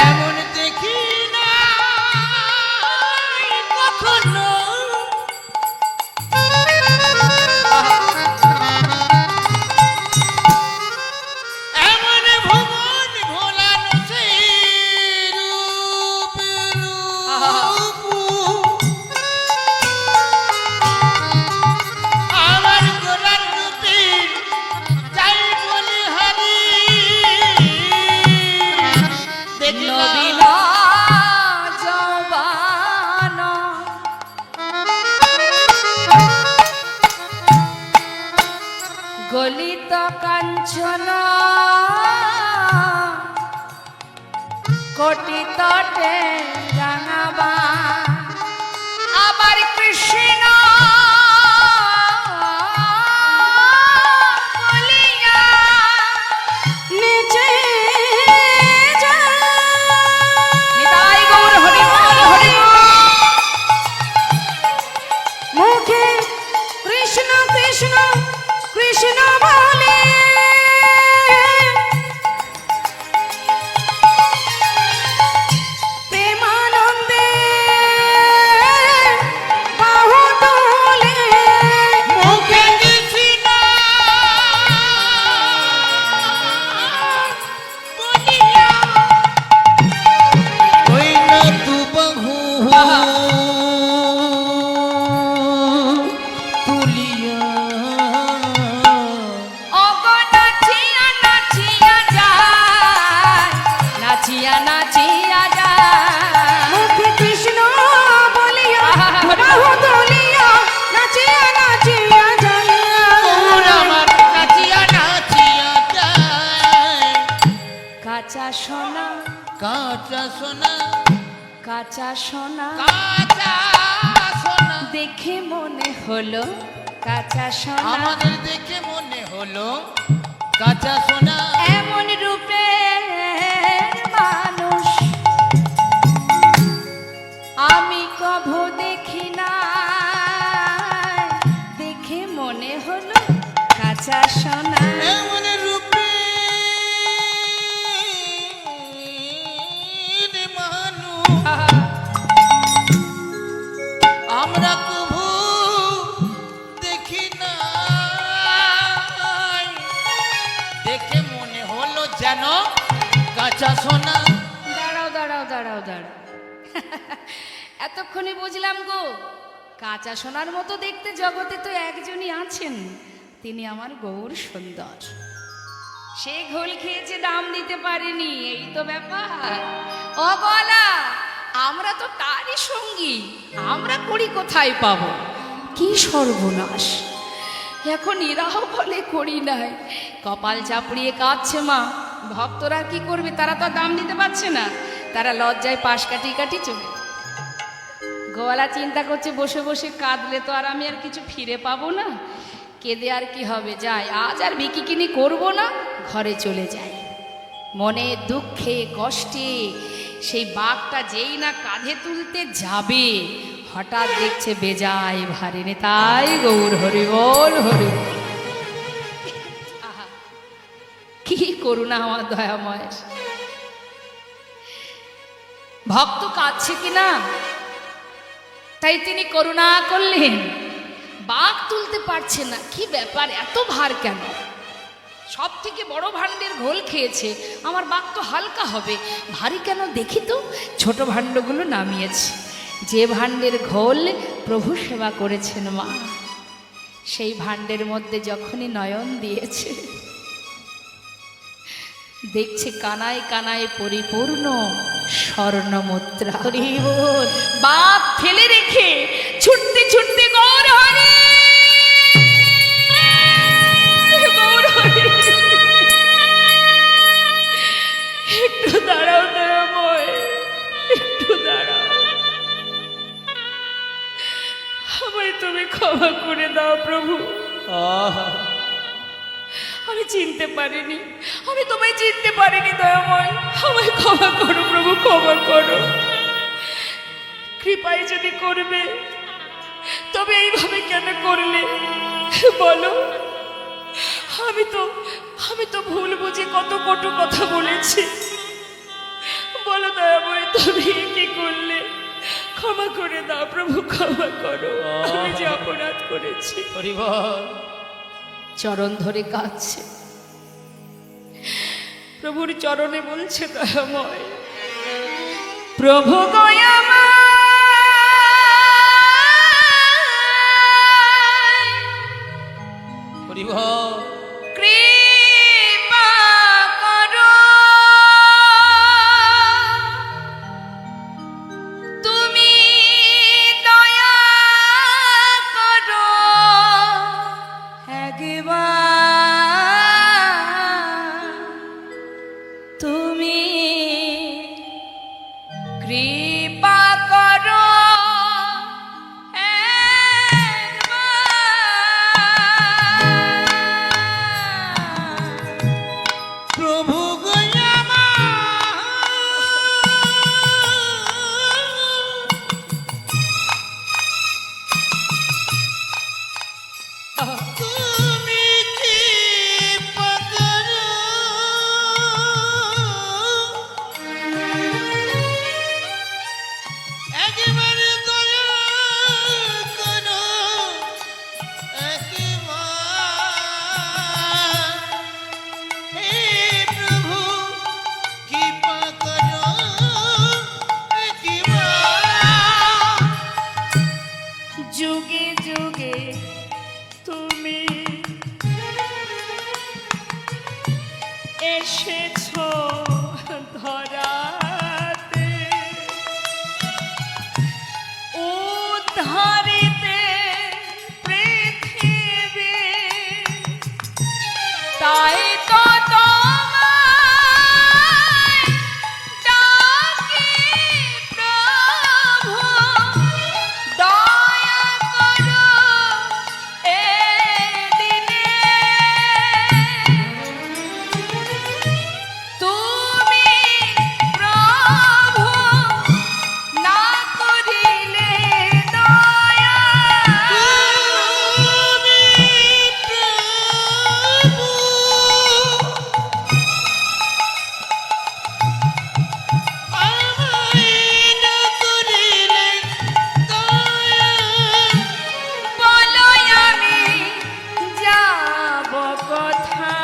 এমন দেখি না কখনো, এমন ভুবন ভোলানো সেই রূপ রূপ। কাঞ্চনা কোটি তটে রাঙাবা আবার কৃষ্ণ বলিয়া নিচে নিতাই গৌর হরি বল হরি মুখে কৃষ্ণ কৃষ্ণ কৃষ্ণ বলে প্রেমানন্দে বাহু তোলে মুখে কৃষ্ণ বলিয়া কইল তু বহু তুলিয়া ওগো নাচিয়া নাচিয়া যায় নাচিয়া নাচিয়া যায় মুখে কৃষ্ণ বলিয়া বাহু তোলিয়া নাচিয়া নাচিয়া যায় গৌর আমার নাচিয়া নাচিয়া যায় কাঁচা সোনা কাঁচা সোনা কাঁচা সোনা কাঁচা সোনা দেখে মনে হলো কাঁচা সোনা আমাদের দেখে মনে হলো কাঁচা সোনা এমন রূপে মানুষ আমি কভু দেখি না দেখে মনে হলো কাঁচা সোনা এমন রূপে মানুষ আমরা কভু দেখি না দেখে মনে হলো যেন কাঁচা সোনা দাঁড়াও দাঁড়াও দাঁড়াও দাঁড়াও এতক্ষণে বুঝলাম গো কাঁচা সোনার মতো দেখতে জগতে তো একজনই আছেন তিনি আমার গৌর সুন্দর সে ঘোল খেয়েছে দাম দিতে পারেনি এই তো ব্যাপার ও বলা আমরা তো তারই সঙ্গী আমরা করি কোথায় পাবো কি সর্বনাশ এখন ইরাও বলে করি নাই কপাল চাপড়িয়ে কাঁদছে মা ভক্তরা কি করবে তারা তো আর দাম দিতে পারছে না তারা লজ্জায় পাশ কাটিয়ে কাটি চলে গোয়ালা চিন্তা করছে বসে বসে কাঁদলে তো আর আমি আর কিছু ফিরে পাবো না কেঁদে আর কি হবে যাই আজ আর বিকিকিনি করবো না ঘরে চলে যাই মনে দুঃখে কষ্টে সেই বাঘটা যেই না কাঁধে তুলতে যাবে হঠাৎ দেখছে বেজায় ভারী নেতাই গৌর হরি বল হরি বল। আহা, কি করুণা আমার দয়াময় ভক্ত কাঁদছে কিনা তাই তিনি করুণা করলেন বাঘ তুলতে পারছে না কি ব্যাপার এত ভার কেন সব থেকে বড় ভাণ্ডের ঘোল খেয়েছে আমার বাঘ তো হালকা হবে ভারী কেন দেখি তো ছোট ভাণ্ডগুলো নামিয়েছে যে ভাণ্ডের ঘোল প্রভু সেবা করেছেন মা সেই ভাণ্ডের মধ্যে যখনই নয়ন দিয়েছে দেখছে কানায় কানায় পরিপূর্ণ স্বর্ণ মুদ্রা বাপ ফেলে রেখে ছুটতে ছুটতে গৌর হরে গৌর হরে একটু দাঁড়াও দয়াময় একটু দাঁড়াও আমায় তুমি ক্ষমা করে দাও প্রভু আমি চিনতে পারিনি আমি তোমায় চিনতে পারিনি দয়াময় আমায় ক্ষমা করো প্রভু ক্ষমা করো কৃপায় যদি করবে তবে এইভাবে কেন করলে বলো আমি তো ভুল বুঝে কত কটু কথা বলেছি বলো দয়াময় তুমি কি করলে ক্ষমা করে দাও প্রভু ক্ষমা করো আমি যে অপরাধ করেছি চরণ ধরে কাঁদছে প্রভুর চরণে বলছে দয়াময় প্রভু গয়ামা কৃপা করো তুমি দয়া করো একবার একবারে দয়া করো একবার হে প্রভু কৃপা করো একবার যুগে যুগে তুমি এসেছো ধরাতে উদ্ধারিতে পৃথিবী, তাই তো তোমায় ডাকি প্রভু, দয়া করো এ দিনে। তুমি প্রভু না করিলে দয়া, তুমি প্রভু আমায় না করিলে দয়া বলো আমি যাব কোথায়?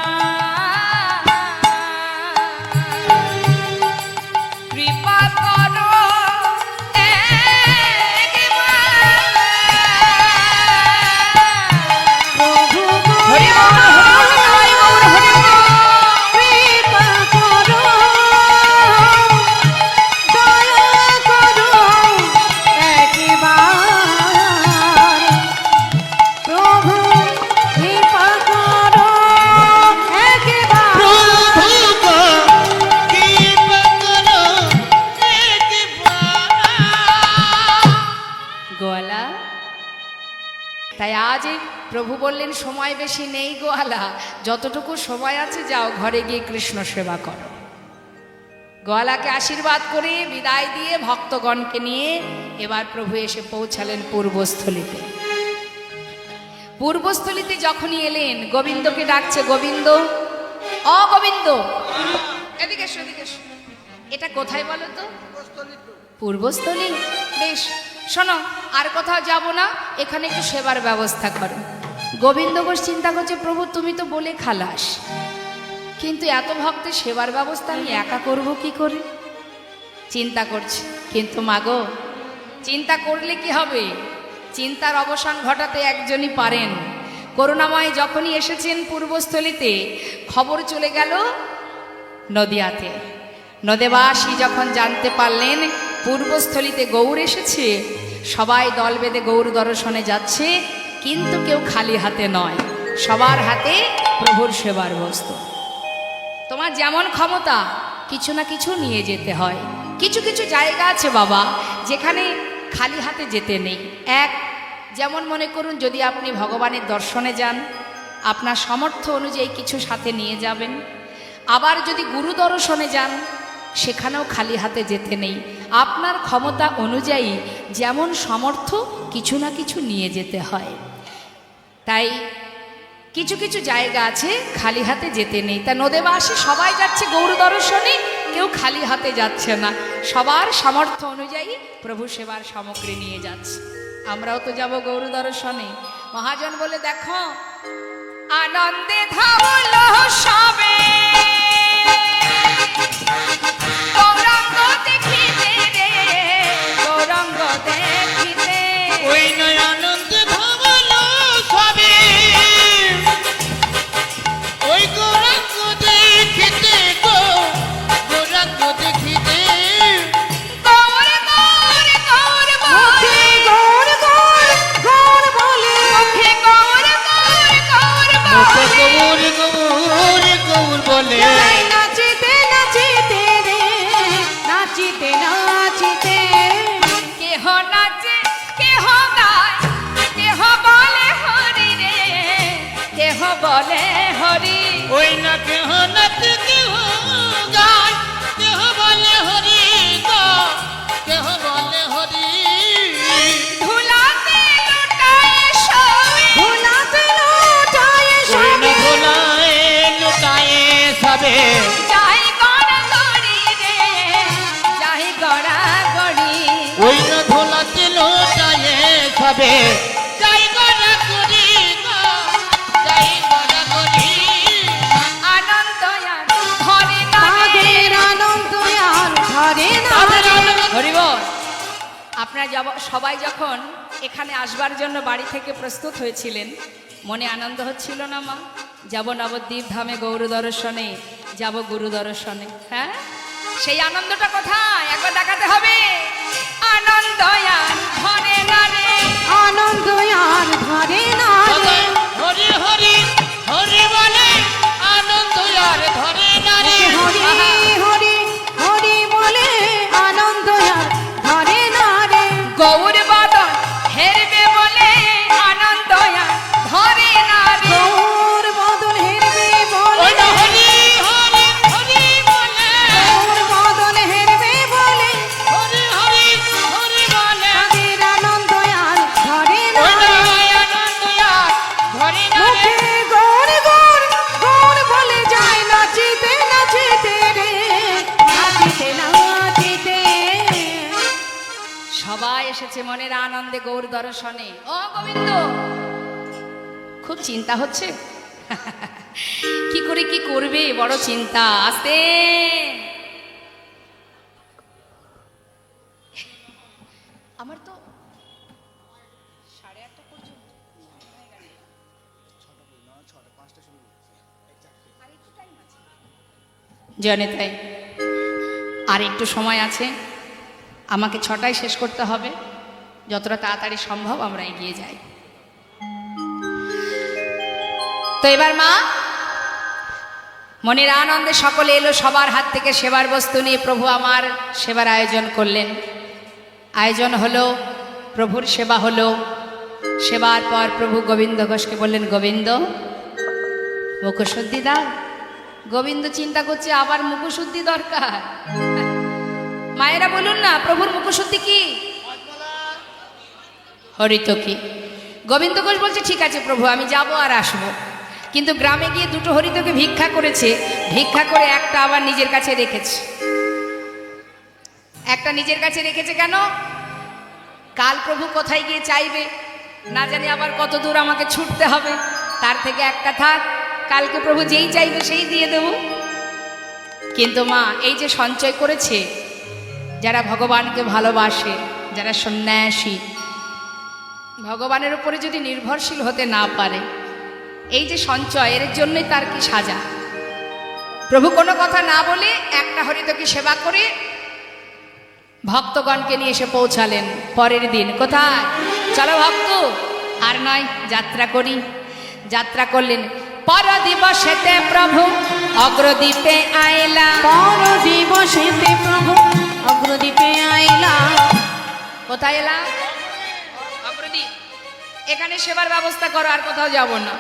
কৃপা করো প্রভু হরি বল, হরি বল, হরি বল, হরি বল। কৃপা করো, দয়া করো একবার। প্রভু কৃপা করো একবার। প্রভু গো কৃপা করো একবার গোয়ালা, তাই আজ এই প্রভু বললেন সময় বেশি নেই গোয়ালা, যতটুকু সময় আছে যাও ঘরে গিয়ে কৃষ্ণ সেবা করো। গোয়ালাকে আশীর্বাদ করে বিদায় দিয়ে ভক্তগণকে নিয়ে এবার প্রভু এসে পৌঁছালেন পূর্বস্থলীতে। পূর্বস্থলীতে যখনই এলেন গোবিন্দকে ডাকছে, গোবিন্দ, অ গোবিন্দ, এদিকে এসো, এদিকে এসো। এটা কোথায় বলো তো? পূর্বস্থলী। বেশ, শোনো, আর কোথাও যাব না, এখানে একটু সেবার ব্যবস্থা করো। গোবিন্দ ঘোষ চিন্তা করছে, প্রভু তুমি তো বলে খালাস, কিন্তু এত ভক্তের সেবার ব্যবস্থা আমি একা করব কি করে? চিন্তা করছি, কিন্তু মাগো চিন্তা করলে কি হবে? চিন্তার অবসান ঘটাতে একজনই পারেন। করুণাময় যখনই এসেছেন পূর্বস্থলীতে, খবর চলে গেল নদিয়াতে। নদেবাসী যখন জানতে পারলেন পূর্বস্থলীতে গৌর এসেছে, সবাই দল বেঁধে গৌর দর্শনে যাচ্ছে, কিন্তু কেউ খালি হাতে নয়, সবার হাতে প্রভুর সেবার বস্তু। তোমার যেমন ক্ষমতা কিছু না কিছু নিয়ে যেতে হয়। কিছু কিছু জায়গা আছে বাবা যেখানে খালি হাতে যেতে নেই। এক, যেমন মনে করুন যদি আপনি ভগবানের দর্শনে যান, আপনার সামর্থ্য অনুযায়ী কিছু সাথে নিয়ে যাবেন। আবার যদি গুরু দর্শনে যান, সেখানেও খালি হাতে যেতে নেই, আপনার ক্ষমতা অনুযায়ী যেমন সামর্থ্য কিছু না কিছু নিয়ে যেতে হয়। তাই কিছু কিছু জায়গা আছে খালি হাতে যেতে নেই। তা নদেবাসী সবাই যাচ্ছে গৌর দর্শনে, কেউ খালি হাতে যাচ্ছে না, সবার সামর্থ্য অনুযায়ী প্রভু সেবার সামগ্রী নিয়ে যাচ্ছে। আমরাও তো যাব গৌর দর্শনে। মহাজন বলে, দেখো আনন্দে ধাবল সবে গৌরাঙ্গ দেখিতে রে, গৌরাঙ্গ দেখিতে। ওই নয় আনন্দ ধবল সবে ওই গৌরাঙ্গ দেখিতে গো গৌরাঙ্গ দেখিতে গৌর গৌর গৌর মুখে বলে, গৌর গৌর গৌর বলে, মুখে গৌর গৌর গৌর মুখ বলে, গৌর গৌর গৌর বলে যাই নাচিতে নাচিতে রে, নাচিতে নাচিতে। কেহ নাচে কেহ গায়, কেহ বলে হরি রে, কেহ বলে হরি। ওই না কেহ নাচে কেহ গায় কেহ বলে হরি গো কেহ বলে হরি ধুলাতে লুটায় সবে, ভোলাতে লুটায় ওই না সবে, ভোলায় লুটায়ে সবে যাই গড়া গড়ি রে, যাই গড়া গড়ি। ওই না যাবে যাই গড়া করি গো, যাই গড়া করি। আনন্দ আর ধরে না রে। তাদের আনন্দ আর ধরে না তাদের রে। আনন্দ হরিবল, আপনারা সবাই যখন এখানে আসবার জন্য বাড়ি থেকে প্রস্তুত হয়েছিলেন, মনে আনন্দ হচ্ছিল না মা? যাব নবদ্বীপ ধামে গৌর দর্শনে, যাব গুরু দর্শনে। হ্যাঁ, সেই আনন্দটা কোথায় একবার দেখাতে হবে। আনন্দ আর ধরে না রে। আনন্দ আর ধরে না রে। হরি হরি হরি বলে আনন্দ আর ধরে না রে। হরি হরি হরি বলে আনন্দ আর ধরে না রে। গৌর বদন হেরবে বলে আনন্দ আর ধরে না রে। গৌর বদন হেরবে বলে, ওই না হরি হরি হরি বলে, গৌর বদন হেরবে বলে হরি হরি হরি বলে, তাদের আনন্দ আর ধরে না ওই না রে। আনন্দ আর ধরে না রে। মুখে গৌর গৌর গৌর বলে যায় নাচিতে নাচিতে রে, নাচিতে নাচিতে। সবাই এসেছে মনের আনন্দে গৌর দর্শনে। ও গোবিন্দ, খুব চিন্তা হচ্ছে। কি করে কি করবে, বড় চিন্তা। আস্তে, আমার তো 8:30 পর্যন্ত জানে, তাই আর একটু সময় আছে। আমাকে 6টায় শেষ করতে হবে। যতটা তাড়াতাড়ি সম্ভব আমরা এগিয়ে যাই। তো এবার মা মনের আনন্দে সকলে এলো, সবার হাত থেকে সেবার বস্তু নিয়ে প্রভু আমার সেবার আয়োজন করলেন। আয়োজন হলো, প্রভুর সেবা হলো। সেবার পর প্রভু গোবিন্দ ঘোষকে বললেন, গোবিন্দ মুখশুদ্ধি দাও। গোবিন্দ চিন্তা করছে আবার মুখশুদ্ধি দরকার। মায়েরা বলুন না, প্রভুর মুখশুদ্ধি কি? হরিত কি? গোবিন্দ ঘোষ বলছে, ঠিক আছে প্রভু, আমি যাব আর আসবো। কিন্তু গ্রামে গিয়ে 2টো হরিতকে ভিক্ষা করেছে। ভিক্ষা করে একটা আবার নিজের কাছে রেখেছে। একটা নিজের কাছে রেখেছে কেন? কাল প্রভু কোথায় গিয়ে চাইবে, না জানি আবার কত দূর আমাকে ছুটতে হবে। তার থেকে একটা থাক, কালকে প্রভু যেই চাইবে সেই দিয়ে দেব। কিন্তু মা এই যে সঞ্চয় করেছে, যারা ভগবানকে ভালোবাসে, যারা সন্ন্যাসী, ভগবানের উপরে যদি নির্ভরশীল হতে না পারে, এই যে সঞ্চয়, এর জন্যই তার কি সাজা। প্রভু কোনো কথা না বলে একটা হরিতকে সেবা করে ভক্তগণকে নিয়ে এসে পৌঁছালেন পরের দিন। কোথায়? চলো ভক্ত, আর নয়, যাত্রা করি। যাত্রা করলেন। পর দিবসেতে প্রভু অগ্রদ্বীপে আইলা। পর দিবসেতে প্রভু অগ্রদ্বীপে আইলা। কোথায় এলা? অগ্রদ্বীপ। এখানে সেবার ব্যবস্থা করো, আর কোথাও যাব না।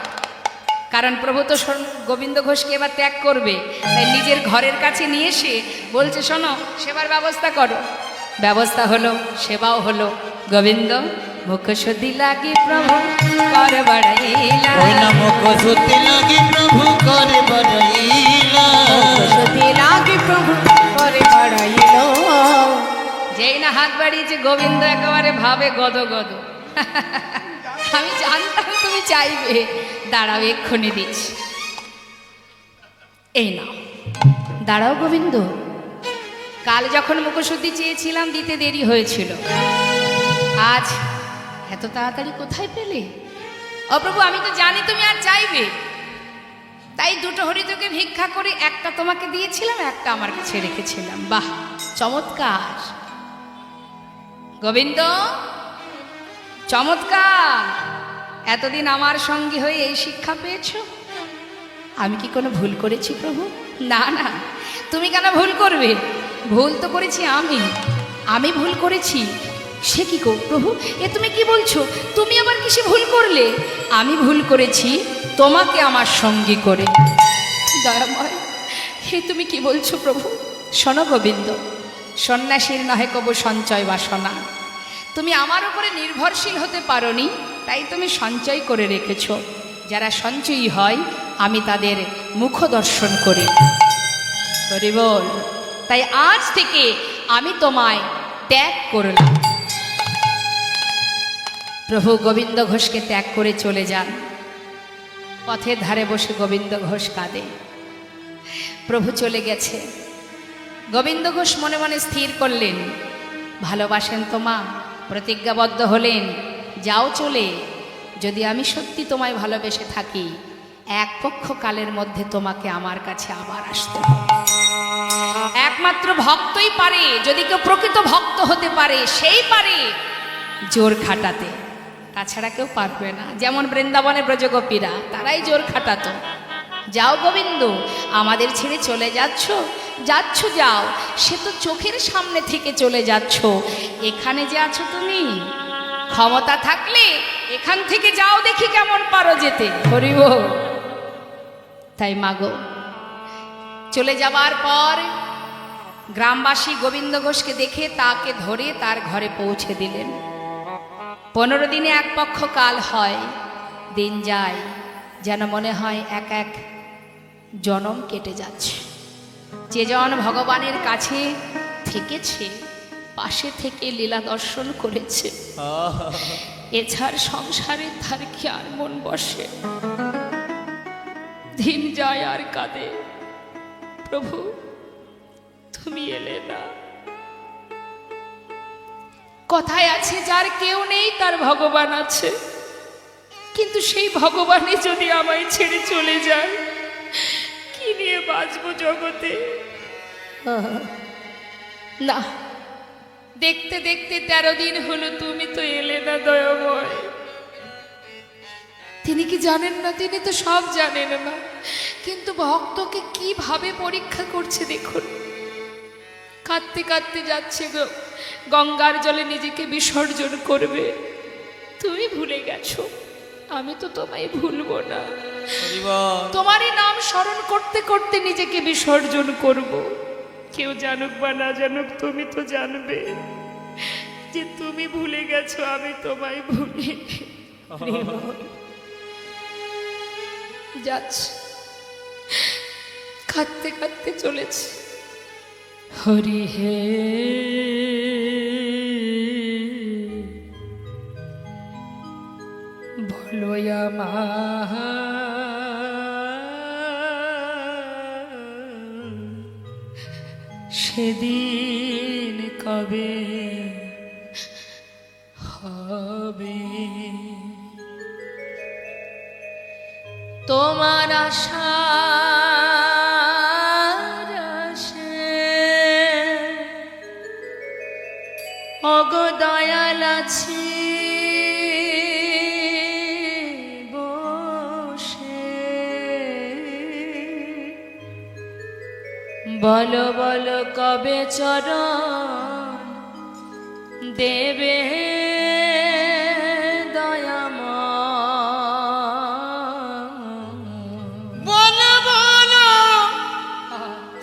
কারণ প্রভু তো গোবিন্দ ঘোষকে এবার ত্যাগ করবে, তাই নিজের ঘরের কাছে নিয়ে এসে বলছে, শোনো সেবার ব্যবস্থা করো। ব্যবস্থা হলো, সেবাও হলো। গোবিন্দ মুখশুদ্ধি লাগি প্রভু কর বাড়াইলা। ওই না মুখশুদ্ধি লাগি প্রভু করে বাড়াইলা। মুখশুদ্ধি লাগি প্রভু করে বাড়াইল। যেই না হাত বাড়িয়েছে, গোবিন্দ একেবারে ভাবে গদ গদ। আমি জানতাম তুমি চাইবে, দাঁড়াও এক্ষুনি দিচ্ছি। এই নাও, দাঁড়াও গোবিন্দ। কাল যখন মুখশুদ্ধি চেয়েছিলাম দিতে দেরি হয়েছিল, আজ এত তাড়াতাড়ি কোথায় পেলে? ও প্রভু, আমি তো জানি তুমি আর চাইবে, তাই 2টো হরিতকে ভিক্ষা করে একটা তোমাকে দিয়েছিলাম, একটা আমার কাছে রেখেছিলাম। বাহ, চমৎকার গোবিন্দ, চমৎকার। এতদিন আমার সঙ্গী হয়ে এই শিক্ষা পেয়েছ। আমি কি কোনো ভুল করেছি প্রভু? না না, তুমি কেন ভুল করবে? ভুল তো করেছি আমি ভুল করেছি। সে কি গো প্রভু, এ তুমি কি বলছো? তুমি আবার কিসে ভুল করলে? আমি ভুল করেছি তোমাকে আমার সঙ্গী করে। দয়াময়, হে তুমি কি বলছো প্রভু? শোনো গোবিন্দ, সন্ন্যাসীর নহে কবু সঞ্চয় বাসনা। তুমি আমার উপরে নির্ভরশীল হতে পারোনি, তাই তুমি সঞ্চয় করে রেখেছ। যারা সঞ্চয়ী হয় আমি তাদের মুখ দর্শন করি। হরি বল। তাই আজ থেকে আমি তোমায় ত্যাগ করলাম। প্রভু গোবিন্দ ঘোষকে ত্যাগ করে চলে যান। পথের ধারে বসে গোবিন্দ ঘোষ কাঁদে, প্রভু চলে গেছে। গোবিন্দ ঘোষ মনে মনে স্থির করলেন, ভালোবাসেন তো মা, প্রতিজ্ঞাবদ্ধ হলেন, যাও চলে, যদি আমি সত্যি তোমায় ভালোবেসে থাকি, এক পক্ষ কালের মধ্যে তোমাকে আমার কাছে আবার আসতে হবে। একমাত্র ভক্তই পারে, যদি কেউ প্রকৃত ভক্ত হতে পারে সেই পারে জোর খাটাতে, তাছাড়া কেউ পারবে না। যেমন বৃন্দাবনে ব্রজগোপীরা, তারাই জোর খাটাতো। যাও গোবিন্দ, আমাদের ছেড়ে চলে যাচ্ছ, যাচ্ছ যাও, সে তো চোখের সামনে থেকে চলে যাচ্ছ, এখানে যে আছো তুমি, ক্ষমতা থাকলে এখান থেকে যাও, দেখি কেমন পারো যেতে। হরিব। তাই মাগো, চলে যাবার পর গ্রামবাসী গোবিন্দ ঘোষকে দেখে তাকে ধরে তার ঘরে পৌঁছে দিলেন। 15 দিনে এক পক্ষ কাল হয়, দিন যায়, যেন মনে হয় এক এক জনম কেটে যাচ্ছে। যে জন ভগবানের কাছে থেকেছে, পাশে থেকে লীলা দর্শন করেছে, এছাড় সংসারে তার কি আর মন বসে? দিন যায় আর কাঁদে, প্রভু তুমি এলে না। কথায় আছে, যার কেউ নেই তার ভগবান আছে, কিন্তু সেই ভগবানই যদি আমায় ছেড়ে চলে যায়, কি নিয়ে বাঁচবো জগতে? না, দেখতে দেখতে 13 দিন হলো, তুমি তো এলে না দয়াময়। তিনি কি জানেন না? তিনি তো সব জানেন না, কিন্তু ভক্তকে কিভাবে পরীক্ষা করছে দেখুন। কাঁদতে কাঁদতে যাচ্ছে, গঙ্গার জলে নিজেকে বিসর্জন করবে। তুমি ভুলে গেছো, আমি তো তোমায় ভুলবো না। তোমারই নাম স্মরণ করতে করতে নিজেকে বিসর্জন করব। কেউ জানুক বা না জানুক, তুমি তো জানবে যে তুমি ভুলে গেছো, আমি তোমায় ভুলি। যাচ্ছে, কাঁদতে কাঁদতে চলেছে। হরি হে, বলো আমার সেদিন কবে হবে? তোমার আশার আশে ওগো দয়াল আছি বসে, বলো বলো কবে চরণ দেবে বলো বলো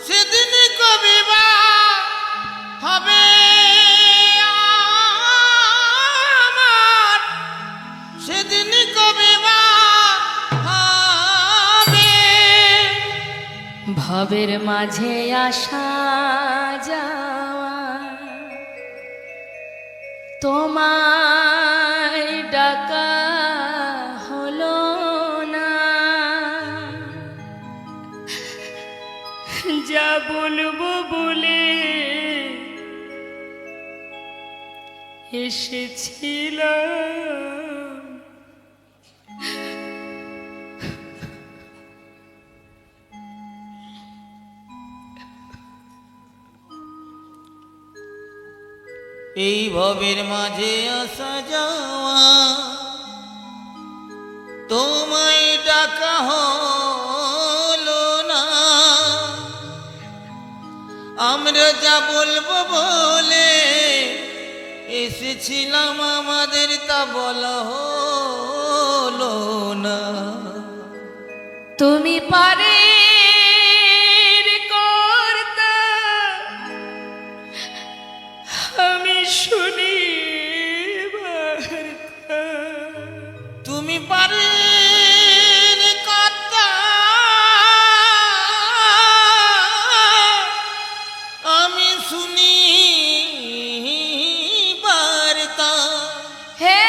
সেদিন কবে বা হবে আমার, সেদিন কবে বা হবে? ভবের মাঝে আসা যাওয়া, তোমায় ডাকা হলো না, যা বলবো বলে এসেছিলাম, এই ভবের মাঝে আসা যাওয়া, তোমায় ডাকা হলো না, আমরা যা বলবো বলে এসেছিলাম, আমাদের তা বলা হলো না। তুমি পারে কর্তা, আমি শুনি বার্তা। তুমি পারে কর্তা, আমি শুনি বার্তা। হে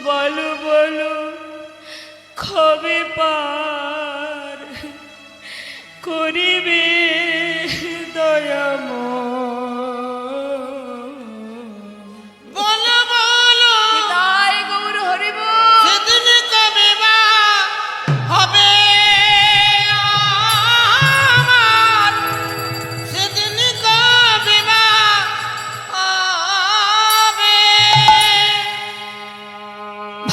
বলো বলো কবে পার করিবে বলো বলো তাই গৌর হরিব সেদিন কবে বা হবে আমার, সেদিন কবে বা হবে।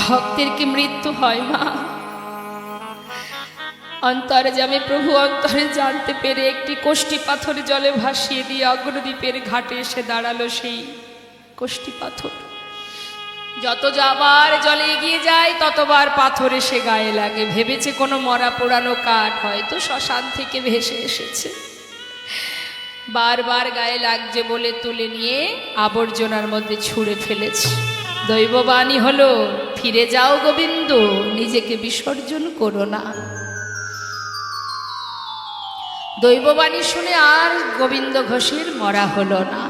ভক্তের কি মৃত্যু হয় মা? অন্তরে যাবে প্রভু অন্তরে জানতে পেরে একটি কোষ্ঠী পাথর জলে ভাসিয়ে দিয়ে অগ্রদ্বীপের ঘাটে এসে দাঁড়ালো সেই কোষ্ঠী পাথর। যত যাবার জলে এগিয়ে যায় ততবার পাথর এসে গায়ে লাগে। ভেবেছে কোনো মরা পোড়ানো কাঠ হয়তো শ্মশান থেকে ভেসে এসেছে, বারবার গায়ে লাগছে বলে তুলে নিয়ে আবর্জনার মধ্যে ছুঁড়ে ফেলেছে। দৈববাণী হলো, ফিরে যাও গোবিন্দ, নিজেকে বিসর্জন করো না। দৈববাণী শুনে আর গোবিন্দ ঘোষের মরা হলো না।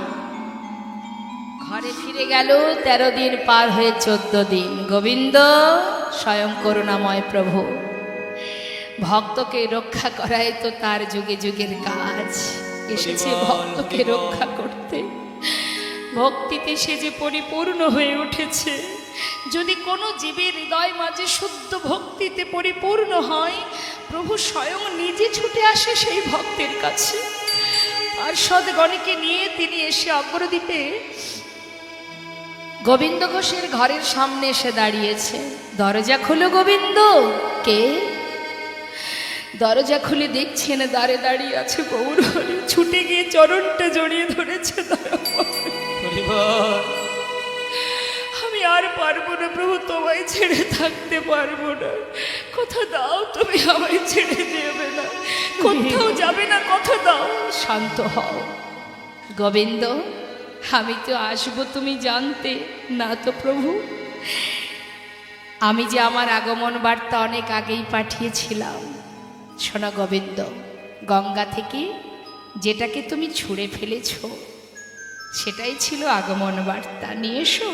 ঘরে ফিরে গেল। 13 দিন পার হয়ে 14 দিন। গোবিন্দ স্বয়ং করুণাময় প্রভু, ভক্তকে রক্ষা করাই তো তার যুগে যুগের কাজ। এসেছে ভক্তকে রক্ষা করতে। ভক্তিতে সে যে পরিপূর্ণ হয়ে উঠেছে। যদি কোনো জীবের হৃদয় মাঝে শুদ্ধ ভক্তিতে পরিপূর্ণ হয়, প্রভু স্বয়ং নিজে ছুটে আসে সেই ভক্তের কাছে। পার্ষদগণকে নিয়ে তিনি এসে অগ্রদ্বীপে গোবিন্দ ঘোষের ঘরের সামনে এসে দাঁড়িয়েছে। দরজা খুলো গোবিন্দ। কে? দরজা খুলে দেখছেন দ্বারে দাঁড়িয়ে আছে গৌর হরি। ছুটে গিয়ে চরণটা জড়িয়ে ধরেছে। আমি আর পারবো না প্রভু, তোমায় ছেড়ে থাকতে পারবো না। কথা দাও তুমি আমায় ছেড়ে দেবে না, কোথাও যাবে না, কথা দাও। শান্ত হও গোবিন্দ, আমি তো আসবো তুমি জানতে না তো প্রভু। আমি যে আমার আগমন বার্তা অনেক আগেই পাঠিয়েছিলাম। শোনো গোবিন্দ, গঙ্গা থেকে যেটাকে তুমি ছুঁড়ে ফেলেছ সেটাই ছিল আগমন বার্তা। নিয়ে এসো।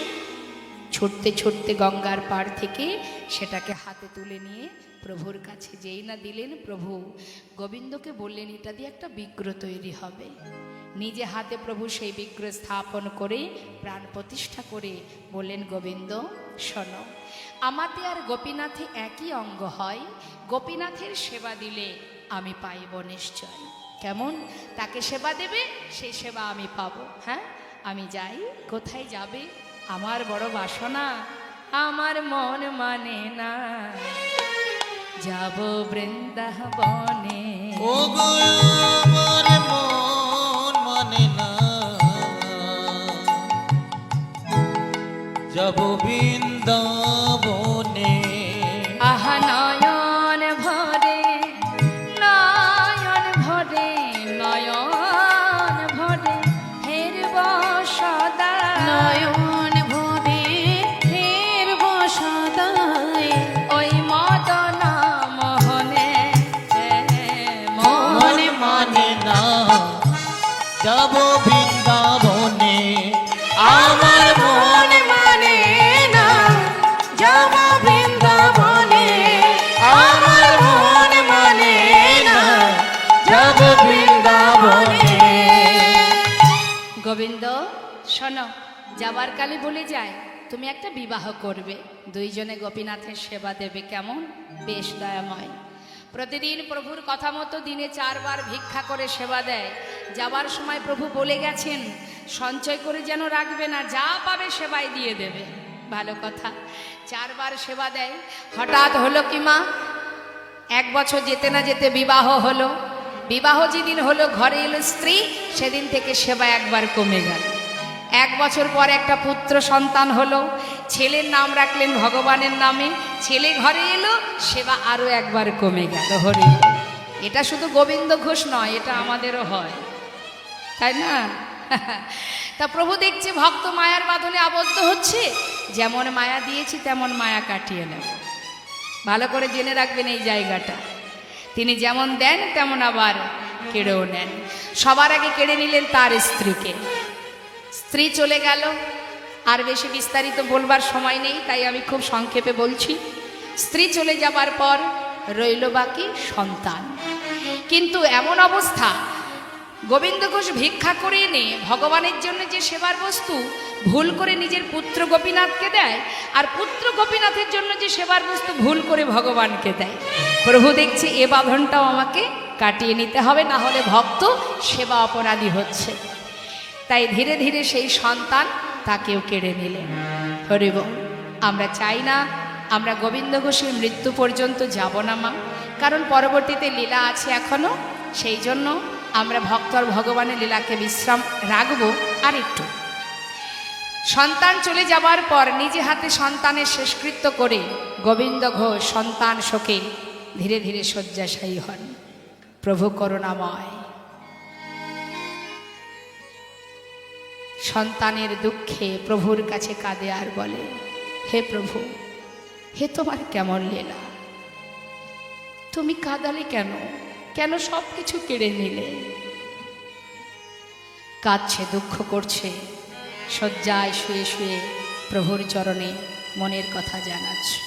ছুটতে ছুটতে গঙ্গার পাড় থেকে সেটাকে হাতে তুলে নিয়ে প্রভুর কাছে যেই না দিলেন, প্রভু গোবিন্দকে বললেন এটা দিয়ে একটা বিগ্রহ তৈরি হবে। নিজে হাতে প্রভু সেই বিগ্রহ স্থাপন করে প্রাণ প্রতিষ্ঠা করে বললেন, গোবিন্দ শোনো, আমাতে আর গোপীনাথে একই অঙ্গ হয়। গোপীনাথের সেবা দিলে আমি পাইব নিশ্চয়। কেমন? তাকে সেবা দেবে, সেই সেবা আমি পাবো। হ্যাঁ, আমি যাই। কোথায় যাবে? আমার বড় বাসনা, আমার মন মানে না, যাব বৃন্দাবনে। ও গো আমার মন মানে না, যাব বৃন্দাবনে। আহা নয়ন ভরে, নয়ন ভরে, নয়ন ভরে হেরব সদা। নয়ন ভরে ফেরব সদাই, ওই মদন মোহনে মন মানে না, যাব বৃন্দাবনে। আমার মন মানে না, যাব বৃন্দাবনে। আমার মন মানে না, যাব বৃন্দাবনে। গোবিন্দ শোনো, যাবার কালে বলে যায় তুমি একটা বিবাহ করবে, দুইজনে গোপীনাথের সেবা দেবে। কেমন? বেশ দয়াময়। প্রতিদিন প্রভুর কথা মতো দিনে 4 বার ভিক্ষা করে সেবা দেয়। যাবার সময় প্রভু বলে গেছেন সঞ্চয় করে যেন রাখবে না, যা পাবে সেবায় দিয়ে দেবে। ভালো কথা। 4 বার সেবা দেয়। হঠাৎ হলো কি মা, 1 বছর যেতে না যেতে বিবাহ হলো। বিবাহ যেদিন হলো, ঘরে এলো স্ত্রী, সেদিন থেকে সেবা একবার কমে গেল। 1 বছর পর একটা পুত্র সন্তান হলো, ছেলের নাম রাখলেন ভগবানের নামে। ছেলে ঘরে এলো, সেবা আরো একবার কমে গেল। হরি, এটা শুধু গোবিন্দ ঘোষ নয়, এটা আমাদেরও হয়, তাই না? তা প্রভু দেখছে ভক্ত মায়ার বাঁধনে আবদ্ধ হচ্ছে, যেমন মায়া দিয়েছি তেমন মায়া কাটিয়ে নেব। ভালো করে জেনে রাখবেন এই জায়গাটা। তিনি যেমন দেন তেমন আবার কেড়েও নেন। সবার আগে কেড়ে নিলেন তার স্ত্রীকে। স্ত্রী চলে গেল, আর বেশি বিস্তারিত বলবার সময় নেই, তাই আমি খুব সংক্ষেপে বলছি। স্ত্রী চলে যাবার পর রইল বাকি সন্তান। কিন্তু এমন অবস্থা, গোবিন্দ ঘোষ ভিক্ষা করে এনে ভগবানের জন্য যে সেবার বস্তু ভুল করে নিজের পুত্র গোপীনাথকে দেয়, আর পুত্র গোপীনাথের জন্য যে সেবার বস্তু ভুল করে ভগবানকে দেয়। প্রভু দেখছে এ বাঁধনটাও আমাকে কাটিয়ে নিতে হবে, না হলে ভক্ত সেবা অপরাধী হচ্ছে। তাই ধীরে ধীরে সেই সন্তান তাকেও কেড়ে নিলেন। হরি বল। আমরা চাই না আমরা গোবিন্দ ঘোষের মৃত্যু পর্যন্ত যাব না মা, কারণ পরবর্তীতে লীলা আছে এখনো, সেই জন্য আমরা ভক্ত আর ভগবানের লীলাকে বিশ্রাম রাখবো। আর একটু সন্তান চলে যাবার পর নিজে হাতে সন্তানের শেষকৃত্য করে গোবিন্দ ঘোষ সন্তান শোকে ধীরে ধীরে শয্যাশায়ী হন। প্রভু করুণাময়, সন্তানের দুঃখে প্রভুর কাছে কাঁদে আর বলে, হে প্রভু, হে তোমার কেমন লীলা, তুমি কাঁদালে কেন, কেন সব কিছু কেড়ে নিলে? কাঁদছে, দুঃখ করছে, শয্যায় শুয়ে শুয়ে প্রভুর চরণে মনের কথা জানাচ্ছে।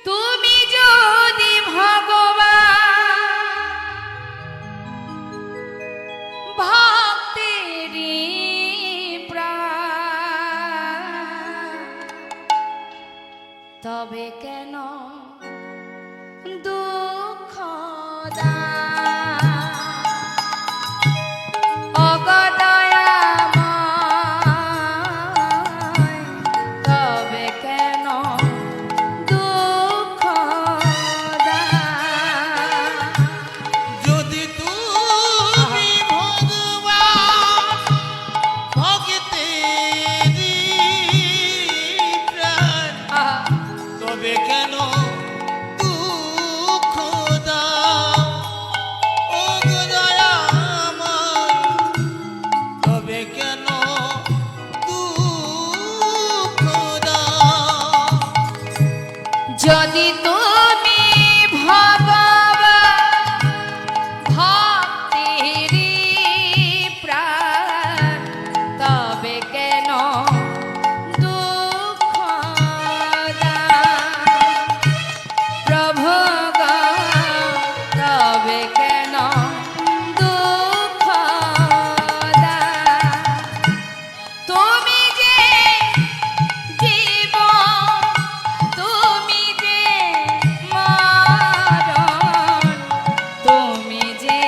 তুমি যদি ভগবান ভক্তেরি প্রাণ, তবে কেন দুঃখ দাও? অগদয়াময়, তবে কেন দুঃখ দাও? যদি তুমি ভগবান ভক্তেরি প্রাণ, তবে কেন দুঃখ দাও? ও দয়াময়, তবে কেন দুঃখ দাও? যদি তুমি ভগবান ভক্তেরি প্রাণ, তবে কেন দুঃখ দাও? প্রভু গো, তবে কেন দুঃখ দাও? তুমি যে জীবন, তুমি যে মরণ, তুমি যে